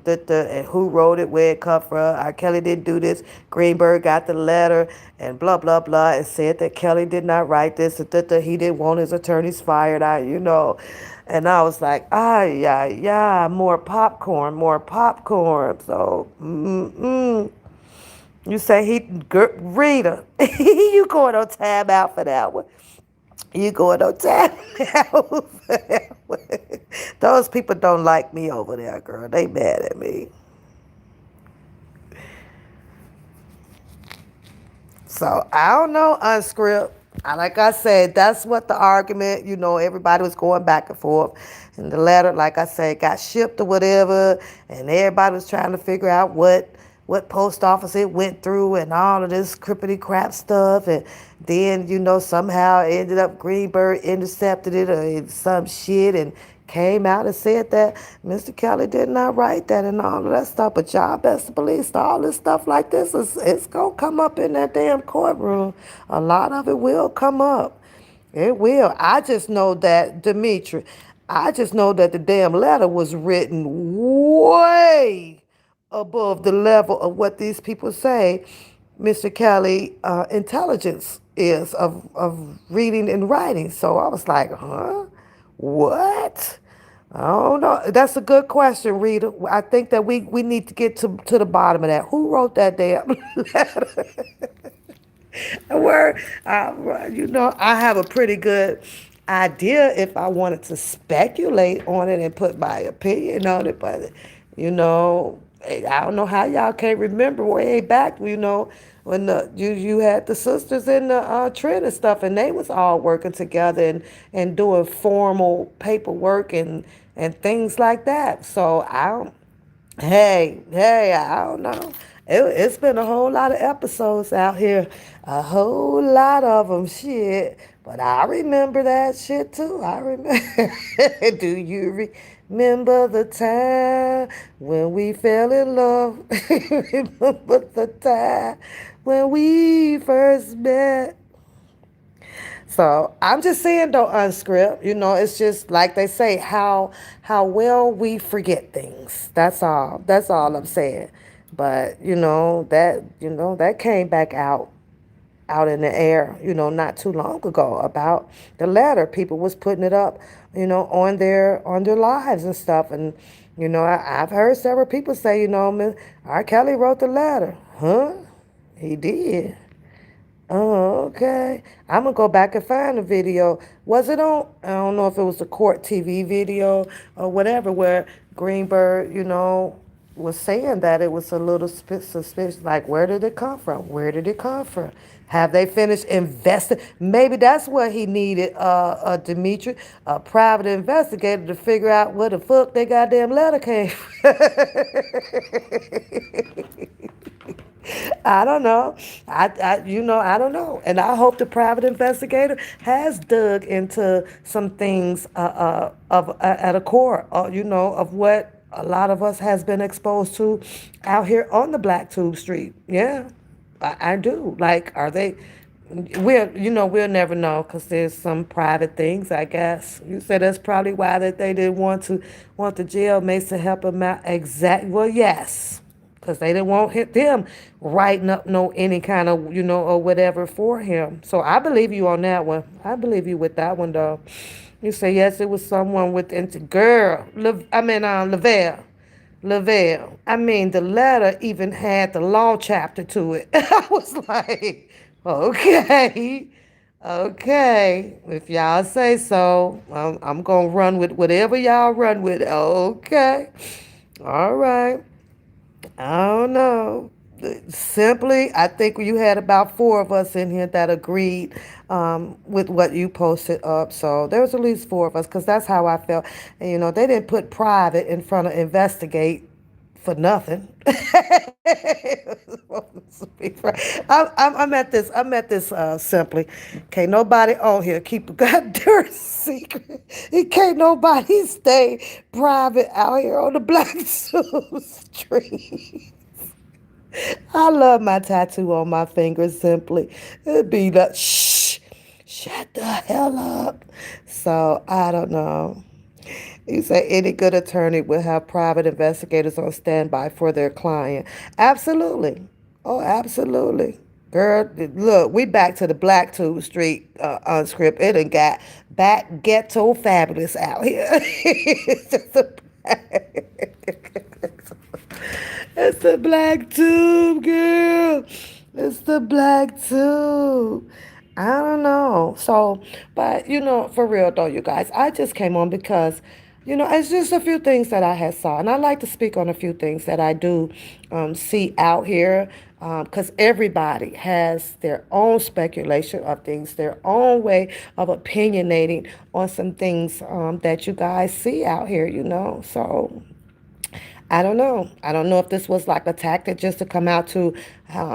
who wrote it, where it come from. Kelly didn't do this. Greenberg got the letter and blah blah blah, and said that Kelly did not write this. He didn't want his attorneys fired. And I was like, ah, yeah, yeah, more popcorn, more popcorn. So, you say Rita, you going on time out for that one. You going on time out for that one. Those people don't like me over there, girl. They mad at me. So I don't know, unscript. Like I said, that's what the argument, everybody was going back and forth. And the letter, like I said, got shipped or whatever. And everybody was trying to figure out what post office it went through and all of this crippity crap stuff. And then, somehow it ended up Greenberg intercepted it or some shit and came out and said that Mr. Kelly did not write that and all of that stuff. But y'all best believe all this stuff like this it's gonna come up in that damn courtroom. A lot of it will come up. It will. I just know that, Demetri, I just know that the damn letter was written way above the level of what these people say Mr. Kelly intelligence is of reading and writing. So I was like, huh? What? I don't know. That's a good question, Rita. I think that we need to get to the bottom of that. Who wrote that damn letter? Where, I have a pretty good idea if I wanted to speculate on it and put my opinion on it, but I don't know how y'all can't remember way back, when you had the sisters in the trend and stuff, and they was all working together and doing formal paperwork and things like that. So I don't. Hey, I don't know. It's been a whole lot of episodes out here, a whole lot of them, shit. But I remember that shit too. I remember. Do you remember the time when we fell in love? Remember the time when we first met? So I'm just saying, though, unscript. It's just like they say, how well we forget things. That's all. That's all I'm saying. But that came back out in the air, not too long ago about the letter. People was putting it up, on their lives and stuff. And I've heard several people say, R. Kelly wrote the letter. Huh? He did. Oh, okay. I'm gonna go back and find the video. Was it on? I don't know if it was a court TV video or whatever, where Greenberg, was saying that it was a little suspicious. Like, where did it come from? Where did it come from? Have they finished investing? Maybe that's what he needed, Dimitri, a private investigator to figure out where the fuck they goddamn letter came from. I don't know. I don't know. And I hope the private investigator has dug into some things at a core, of what a lot of us has been exposed to out here on the Black Tube Street. Yeah, I do. Like, are they? We'll never know because there's some private things, I guess. You said that's probably why that they didn't want the jailmates to help them out. Exactly. Well, yes, because they didn't want them writing up no any kind of or whatever for him. So I believe you on that one. I believe you with that one though. You say yes, it was someone with girl. Lavelle. Lavelle. I mean, the letter even had the law chapter to it. I was like, okay, okay. If y'all say so, I'm going to run with whatever y'all run with. Okay. All right. I don't know. Simply, I think you had about four of us in here that agreed with what you posted up. So there was at least four of us because that's how I felt. And, they didn't put private in front of investigate for nothing. I'm at this. I'm at this simply. Can't nobody on here keep a goddamn secret. It can't nobody stay private out here on the Black Street. I love my tattoo on my finger simply. It'd be like, shh, shut the hell up. So I don't know. You say any good attorney will have private investigators on standby for their client. Absolutely. Oh, absolutely. Girl, look, we back to the Black Tube Street unscript. It done got back ghetto fabulous out here. It's just a it's the black tube, girl. It's the black tube. I don't know. So, but for real though, you guys, I just came on because, it's just a few things that I had saw, and I like to speak on a few things that I do see out here, because everybody has their own speculation of things, their own way of opinionating on some things that you guys see out here. So I don't know. I don't know if this was like a tactic just to come out to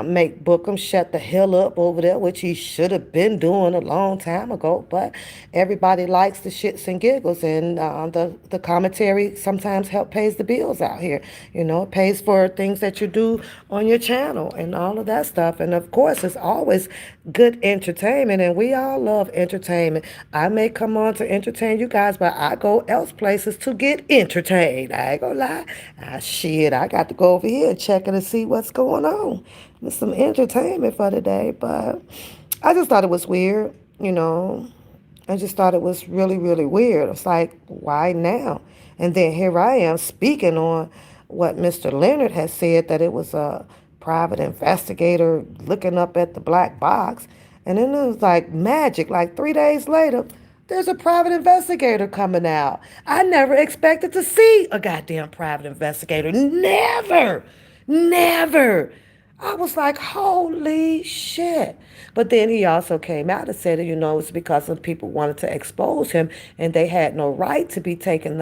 make Bookham shut the hell up over there, which he should have been doing a long time ago. But everybody likes the shits and giggles, and the commentary sometimes help pays the bills out here. It pays for things that you do on your channel and all of that stuff. And of course, it's always good entertainment, and we all love entertainment. I may come on to entertain you guys, but I go else places to get entertained. I ain't gonna lie. Shit, I got to go over here and check it and see what's going on with some entertainment for the day. But I just thought it was weird, I just thought it was really, really weird. It's like, why now? And then here I am speaking on what Mr. Leonard has said, that it was a private investigator looking up at the black box. And then it was like magic. Like 3 days later, there's a private investigator coming out. I never expected to see a goddamn private investigator. Never. Never. I was like, holy shit. But then he also came out and said, it's because some people wanted to expose him and they had no right to be taking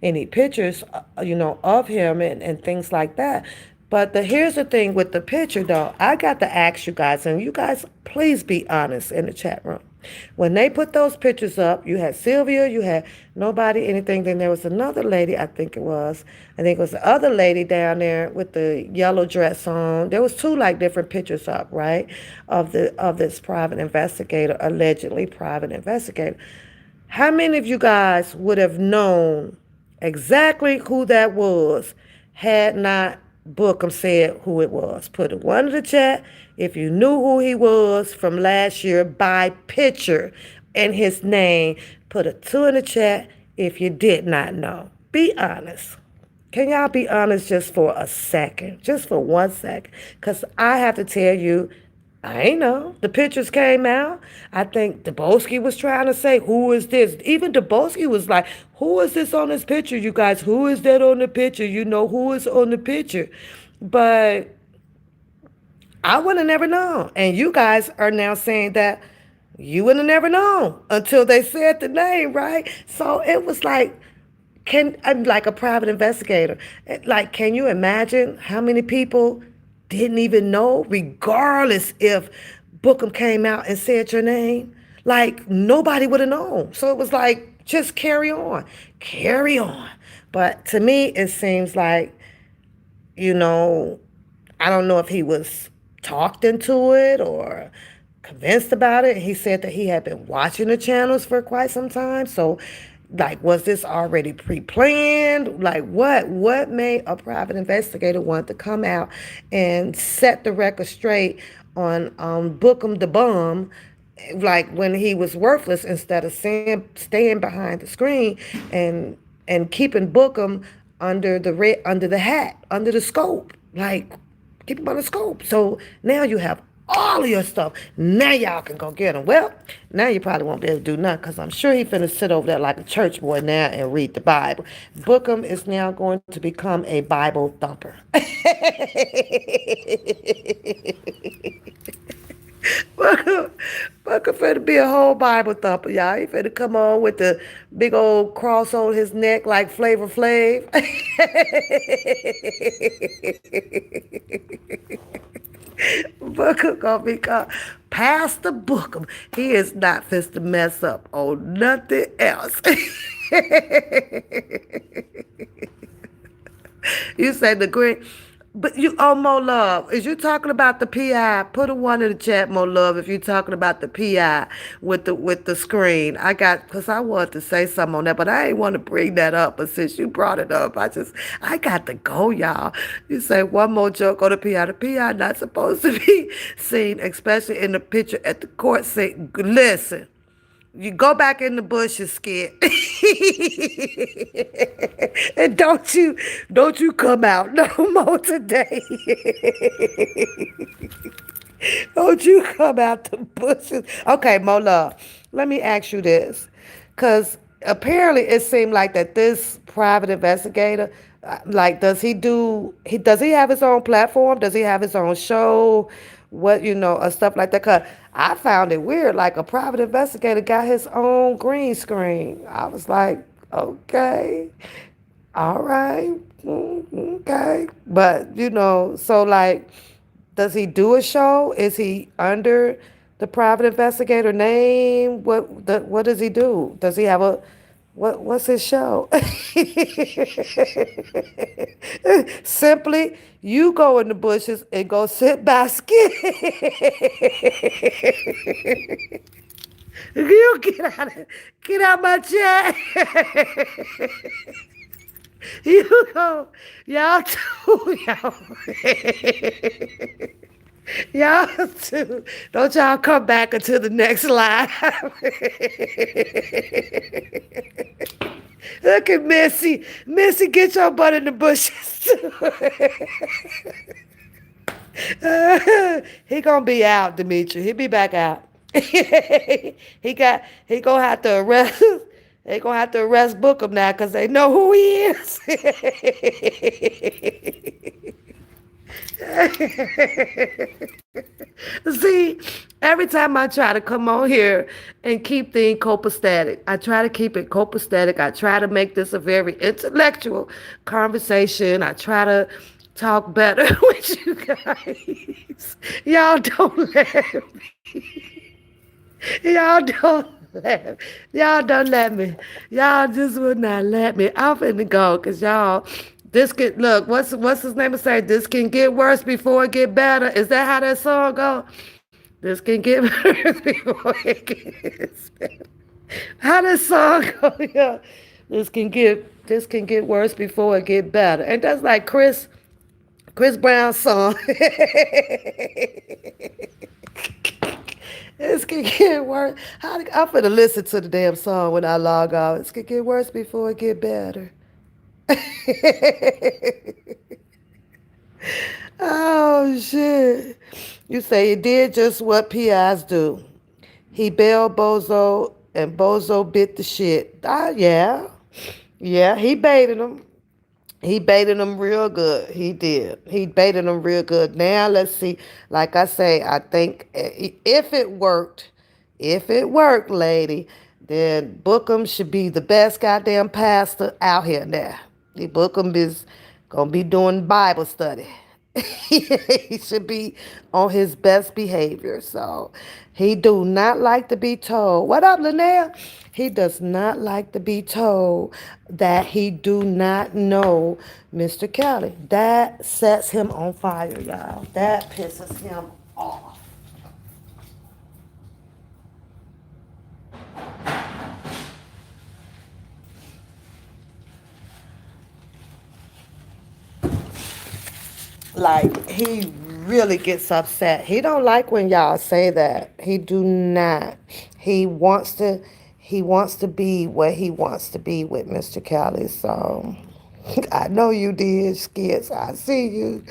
any pictures, of him and things like that. But here's the thing with the picture, though. I got to ask you guys, and you guys, please be honest in the chat room. When they put those pictures up, you had Sylvia, you had nobody, anything. Then there was another lady, I think it was the other lady down there with the yellow dress on. There was two like different pictures up, right, of this private investigator, allegedly private investigator. How many of you guys would have known exactly who that was had not Bookham said who it was? Put a one in the chat if you knew who he was from last year by picture and his name. Put a two in the chat if you did not know. Be honest. Can y'all be honest just for a second? Just for 1 second. Because I have to tell you, I ain't know. The pictures came out. I think Dubowski was trying to say, who is this? Even Dubowski was like, who is this on this picture, you guys? Who is that on the picture? Who is on the picture? But I would have never known. And you guys are now saying that you would have never known until they said the name, right? So it was like, I'm like a private investigator. Like, can you imagine how many people didn't even know, regardless if Bookham came out and said your name? Like, nobody would have known. So it was like, just carry on, carry on. But to me, it seems like, I don't know if he was talked into it or convinced about it. He said that he had been watching the channels for quite some time. So, like, was this already pre-planned? Like, what made a private investigator want to come out and set the record straight on Bookham the bum, like when he was worthless, instead of staying behind the screen and keeping Bookham under the hat, under the scope, like keep him on the scope. So now you have all of your stuff. Now y'all can go get him. Well, now you probably won't be able to do nothing because I'm sure he finna sit over there like a church boy now and read the Bible. Bookham is now going to become a Bible thumper. Booker, Booker finna be a whole Bible thumper, y'all. He finna come on with the big old cross on his neck like Flavor Flav. Booker gonna be called Pastor Bookham. He is not fit to mess up on nothing else. You say the green, but you, oh, Mo Love, is you talking about the PI? Put a one in the chat, Mo Love, if you're talking about the PI with the screen. I got, because I wanted to say something on that, but I ain't want to bring that up. But since you brought it up, I got to go, y'all. You say one more joke on the PI. The PI not supposed to be seen, especially in the picture at the court scene. Listen. You go back in the bushes, Skid. And don't you come out no more today. Don't you come out the bushes. Okay, Mola, let me ask you this. Because apparently it seemed like that this private investigator, like, does he have his own platform? Does he have his own show? What, or stuff like that? Because I found it weird. Like, a private investigator got his own green screen. I was like, okay, all right, okay. But, so like, does he do a show? Is he under the private investigator name? What does he do? Does he have a what's his show? Simply, you go in the bushes and go sit by Skid. You get out my chat. You go, y'all too, y'all. Y'all too. Don't y'all come back until the next live. Look at Missy. Missy, get your butt in the bushes too. He gonna be out, Dimitri. He'll be back out. He gonna have to arrest. They gonna have to arrest Bookham now because they know who he is. See, every time I try to come on here and keep things copacetic, I try to keep it copacetic. I try to make this a very intellectual conversation. I try to talk better with you guys. Y'all don't laugh. Y'all don't laugh. Y'all don't let me. Y'all just would not let me. I'm finna go because y'all, this can, look, what's his name say? This can get worse before it get better. Is that how that song go? This can get worse before it gets better. How that song go? Yeah. This can get worse before it get better. And that's like Chris Brown's song. This can get worse. I'm finna listen to the damn song when I log off. This can get worse before it get better. Oh shit. You say he did just what PIs do. He bailed Bozo and Bozo bit the shit. Ah, yeah. Yeah, he baited him. He baited them real good. He did. He baited them real good. Now let's see. Like I say, I think if it worked, lady, then Bookham should be the best goddamn pastor out here now. Bookham is gonna be doing Bible study. He should be on his best behavior. So he do not like to be told. What up, Linnell? He does not like to be told that he do not know Mr. Kelly. That sets him on fire, y'all. That pisses him off. Like, he really gets upset. He don't like when y'all say that. He do not. He wants to he wants to be what he wants to be with Mr. Kelly. So I know you did, Skits. I see you.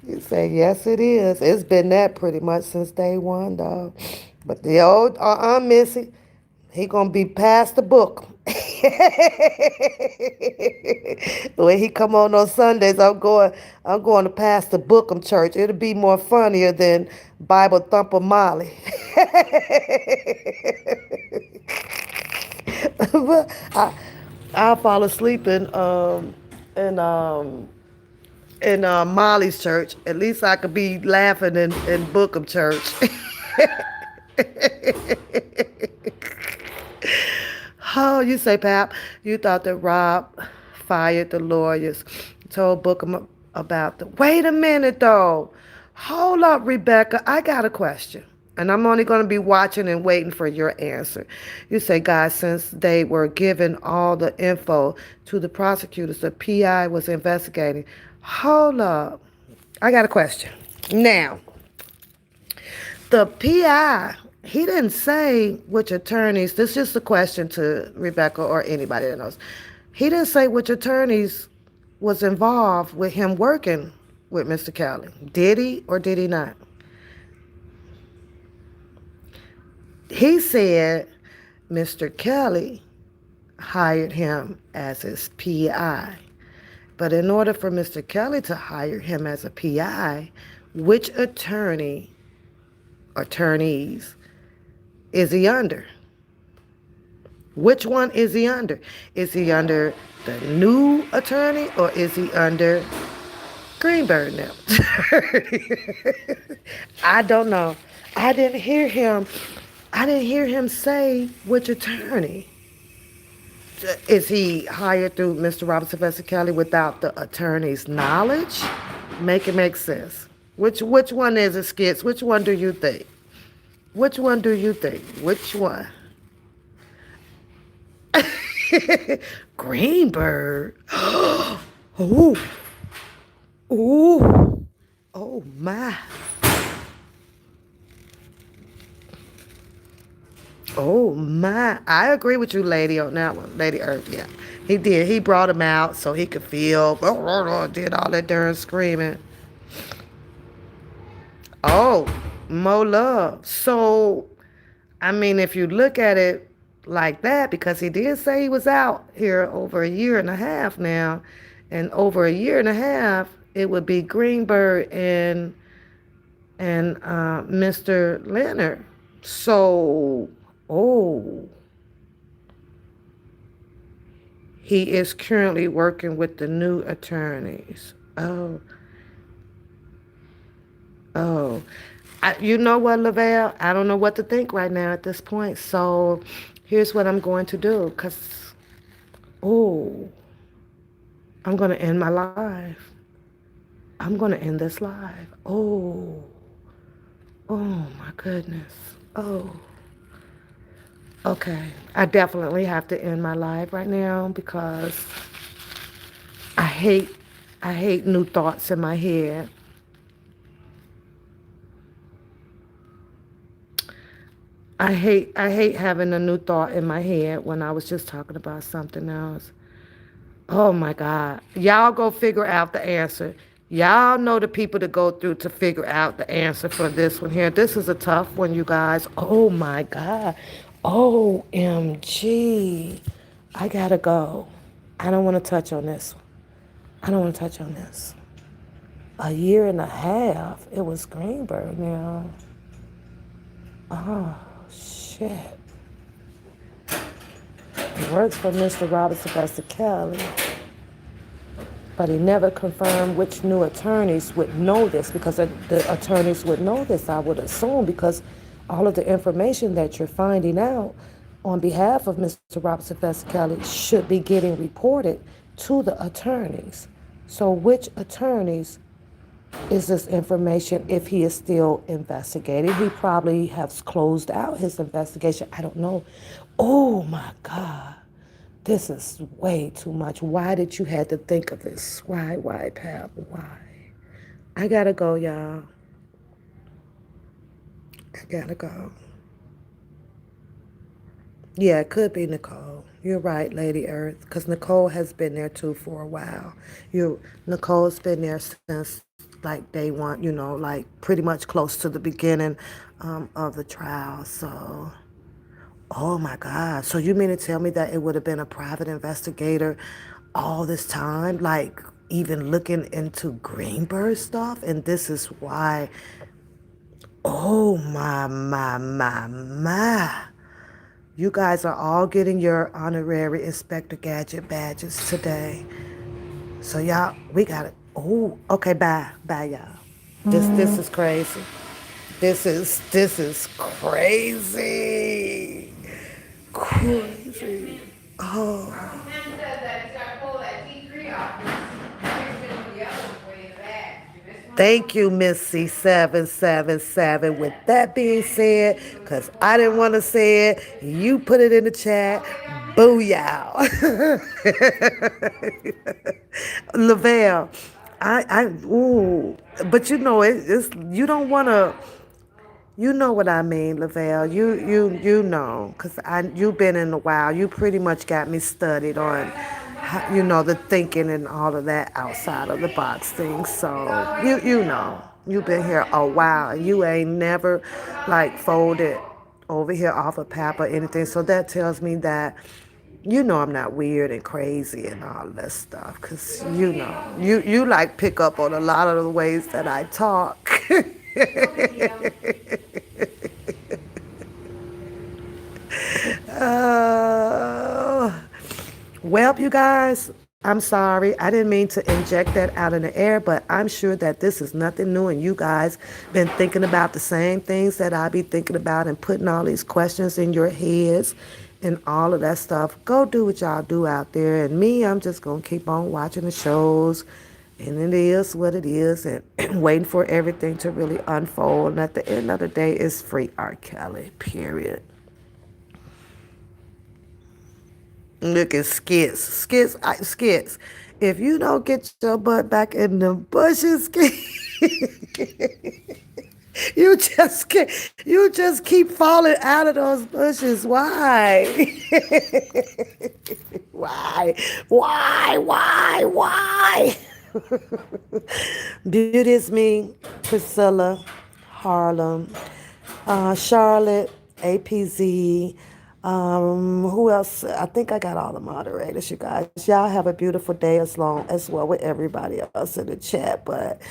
You say, yes, it is. It's been that pretty much since day one, dog. But the old Missy, he gonna be past the book. When he come on Sundays, I'm going to pass the bookum church. It'll be more funnier than Bible thumper Molly. But I'll fall asleep in Molly's church. At least I could be laughing in Bookham church. Oh, you say, Pap, you thought that Rob fired the lawyers, told Bookham about the. Wait a minute, though. Hold up, Rebecca. I got a question. And I'm only going to be watching and waiting for your answer. You say, guys, since they were given all the info to the prosecutors, the PI was investigating. Hold up. I got a question. Now, the PI, he didn't say which attorneys, this is just a question to Rebecca or anybody that knows. He didn't say which attorneys was involved with him working with Mr. Kelly. Did he or did he not? He said Mr. Kelly hired him as his PI. But in order for Mr. Kelly to hire him as a PI, which attorneys is he under? Which one is he under? Is he under the new attorney or is he under Greenberg now? I don't know. I didn't hear him say which attorney. Is he hired through Mr. Robert Sylvester Kelly without the attorney's knowledge? Make it make sense. Which one is it, Skits? Which one do you think? Which one do you think? Which one? Greenberg. Oh. Ooh. Oh my. Oh my. I agree with you, lady, on that one. Lady Earth, yeah. He did. He brought him out so he could feel, did all that darn screaming. Oh, more love. So, I mean, if you look at it like that, because he did say he was out here over a year and a half now, and over a year and a half, it would be Greenberg and Mr. Leonard. So, oh, he is currently working with the new attorneys. Oh, oh. You know what, Lavelle? I don't know what to think right now at this point. So here's what I'm going to do. Oh, I'm going to end my live. I'm going to end this live. Oh my goodness. Oh. Okay. I definitely have to end my live right now because I hate new thoughts in my head. I hate having a new thought in my head when I was just talking about something else. Oh my God. Y'all go figure out the answer. Y'all know the people to go through to figure out the answer for this one here. This is a tough one, you guys. Oh my God. OMG. I gotta go. I don't want to touch on this one. I don't want to touch on this. A year and a half. It was Greenberg now. Oh, shit. He works for Mr. Robert Sylvester Kelly. But he never confirmed which new attorneys would know this, because the attorneys would know this, I would assume, because all of the information that you're finding out on behalf of Mr. Robert Sylvester Kelly should be getting reported to the attorneys. So which attorneys is this information if he is still investigating? He probably has closed out his investigation. I don't know. Oh my God. This is way too much. Why did you have to think of this? Why, Pap? Why? I gotta go, y'all. I gotta go. Yeah, it could be Nicole. You're right, Lady Earth, because Nicole has been there too for a while. You, Nicole's been there since like day one. Like pretty much close to the beginning of the trial. So, oh my God. So you mean to tell me that it would have been a private investigator all this time, like even looking into Greenberg stuff, and this is why. Oh my. You guys are all getting your honorary Inspector Gadget badges today. So y'all, we got it. Oh, okay, bye, y'all. This is crazy. This is crazy. Crazy. Oh. Sometimes does that. It's got to pull that T3 off. Here's been with the other one for you in the back. This one Thank you, Missy 777. With that being said, because I didn't want to say it, you put it in the chat. Booyah. Lavelle, ooh, but it's you don't want to. You know what I mean, Lavelle. You know, cause you've been in a while. You pretty much got me studied on, the thinking and all of that outside of the box things. So you know, you've been here a while, and you ain't never like folded over here off a pap or anything. So that tells me that I'm not weird and crazy and all that stuff. Cause you like pick up on a lot of the ways that I talk. Oh, well, you guys, I'm sorry. I didn't mean to inject that out in the air, but I'm sure that this is nothing new, and you guys been thinking about the same things that I be thinking about and putting all these questions in your heads and all of that stuff. Go do what y'all do out there, and me, I'm just gonna keep on watching the shows, and it is what it is, and waiting for everything to really unfold. And at the end of the day, it's free R. Kelly. Period. Look at skits. If you don't get your butt back in the bushes, you just keep falling out of those bushes. Why? Why? Why? Beauty is me, Priscilla, Harlem, Charlotte, APZ. Who else? I think I got all the moderators, you guys. Y'all have a beautiful day as well with everybody else in the chat. But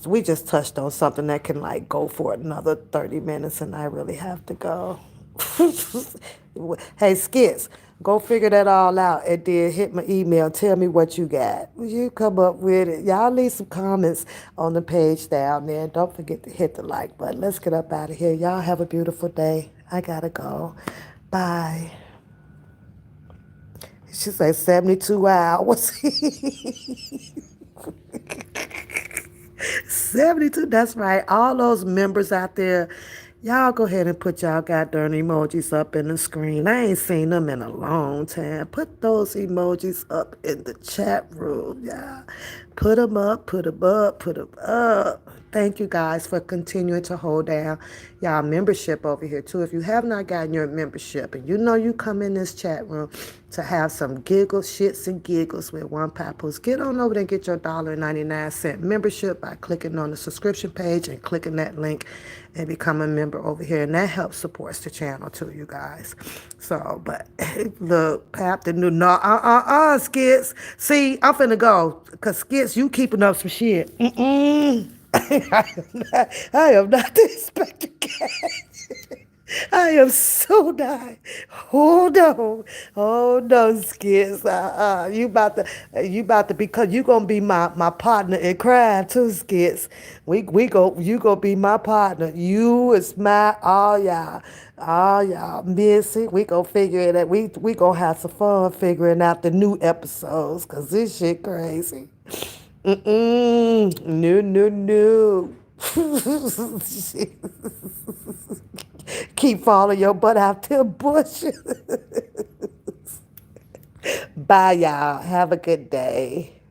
we just touched on something that can like go for another 30 minutes, and I really have to go. Hey, Skits, go figure that all out and then hit my email. Tell me what you got. You come up with it. Y'all leave some comments on the page down there. Don't forget to hit the like button. Let's get up out of here. Y'all have a beautiful day. I gotta go. Bye. She said 72 hours. 72, that's right. All those members out there, y'all go ahead and put y'all goddamn emojis up in the screen. I ain't seen them in a long time. Put those emojis up in the chat room, y'all. Put them up, put them up, put them up. Thank you guys for continuing to hold down y'all membership over here too. If you have not gotten your membership and you come in this chat room to have some giggles, shits and giggles with one papoose, get on over there and get your $1.99 membership by clicking on the subscription page and clicking that link and become a member over here. And that helps supports the channel too, you guys. So, but look, Pap the new, no, Skits. See, I'm finna go because Skits, you keeping up some shit. I am not the Inspector Cat. I am so not. Hold on. Hold on, Skits. You about to because you gonna be my partner in crime too, Skits. You gonna be my partner. You is my all y'all missing. We gonna figure it out. We gonna have some fun figuring out the new episodes, cause this shit crazy. No. Keep falling your butt out to the bush. Bye, y'all. Have a good day.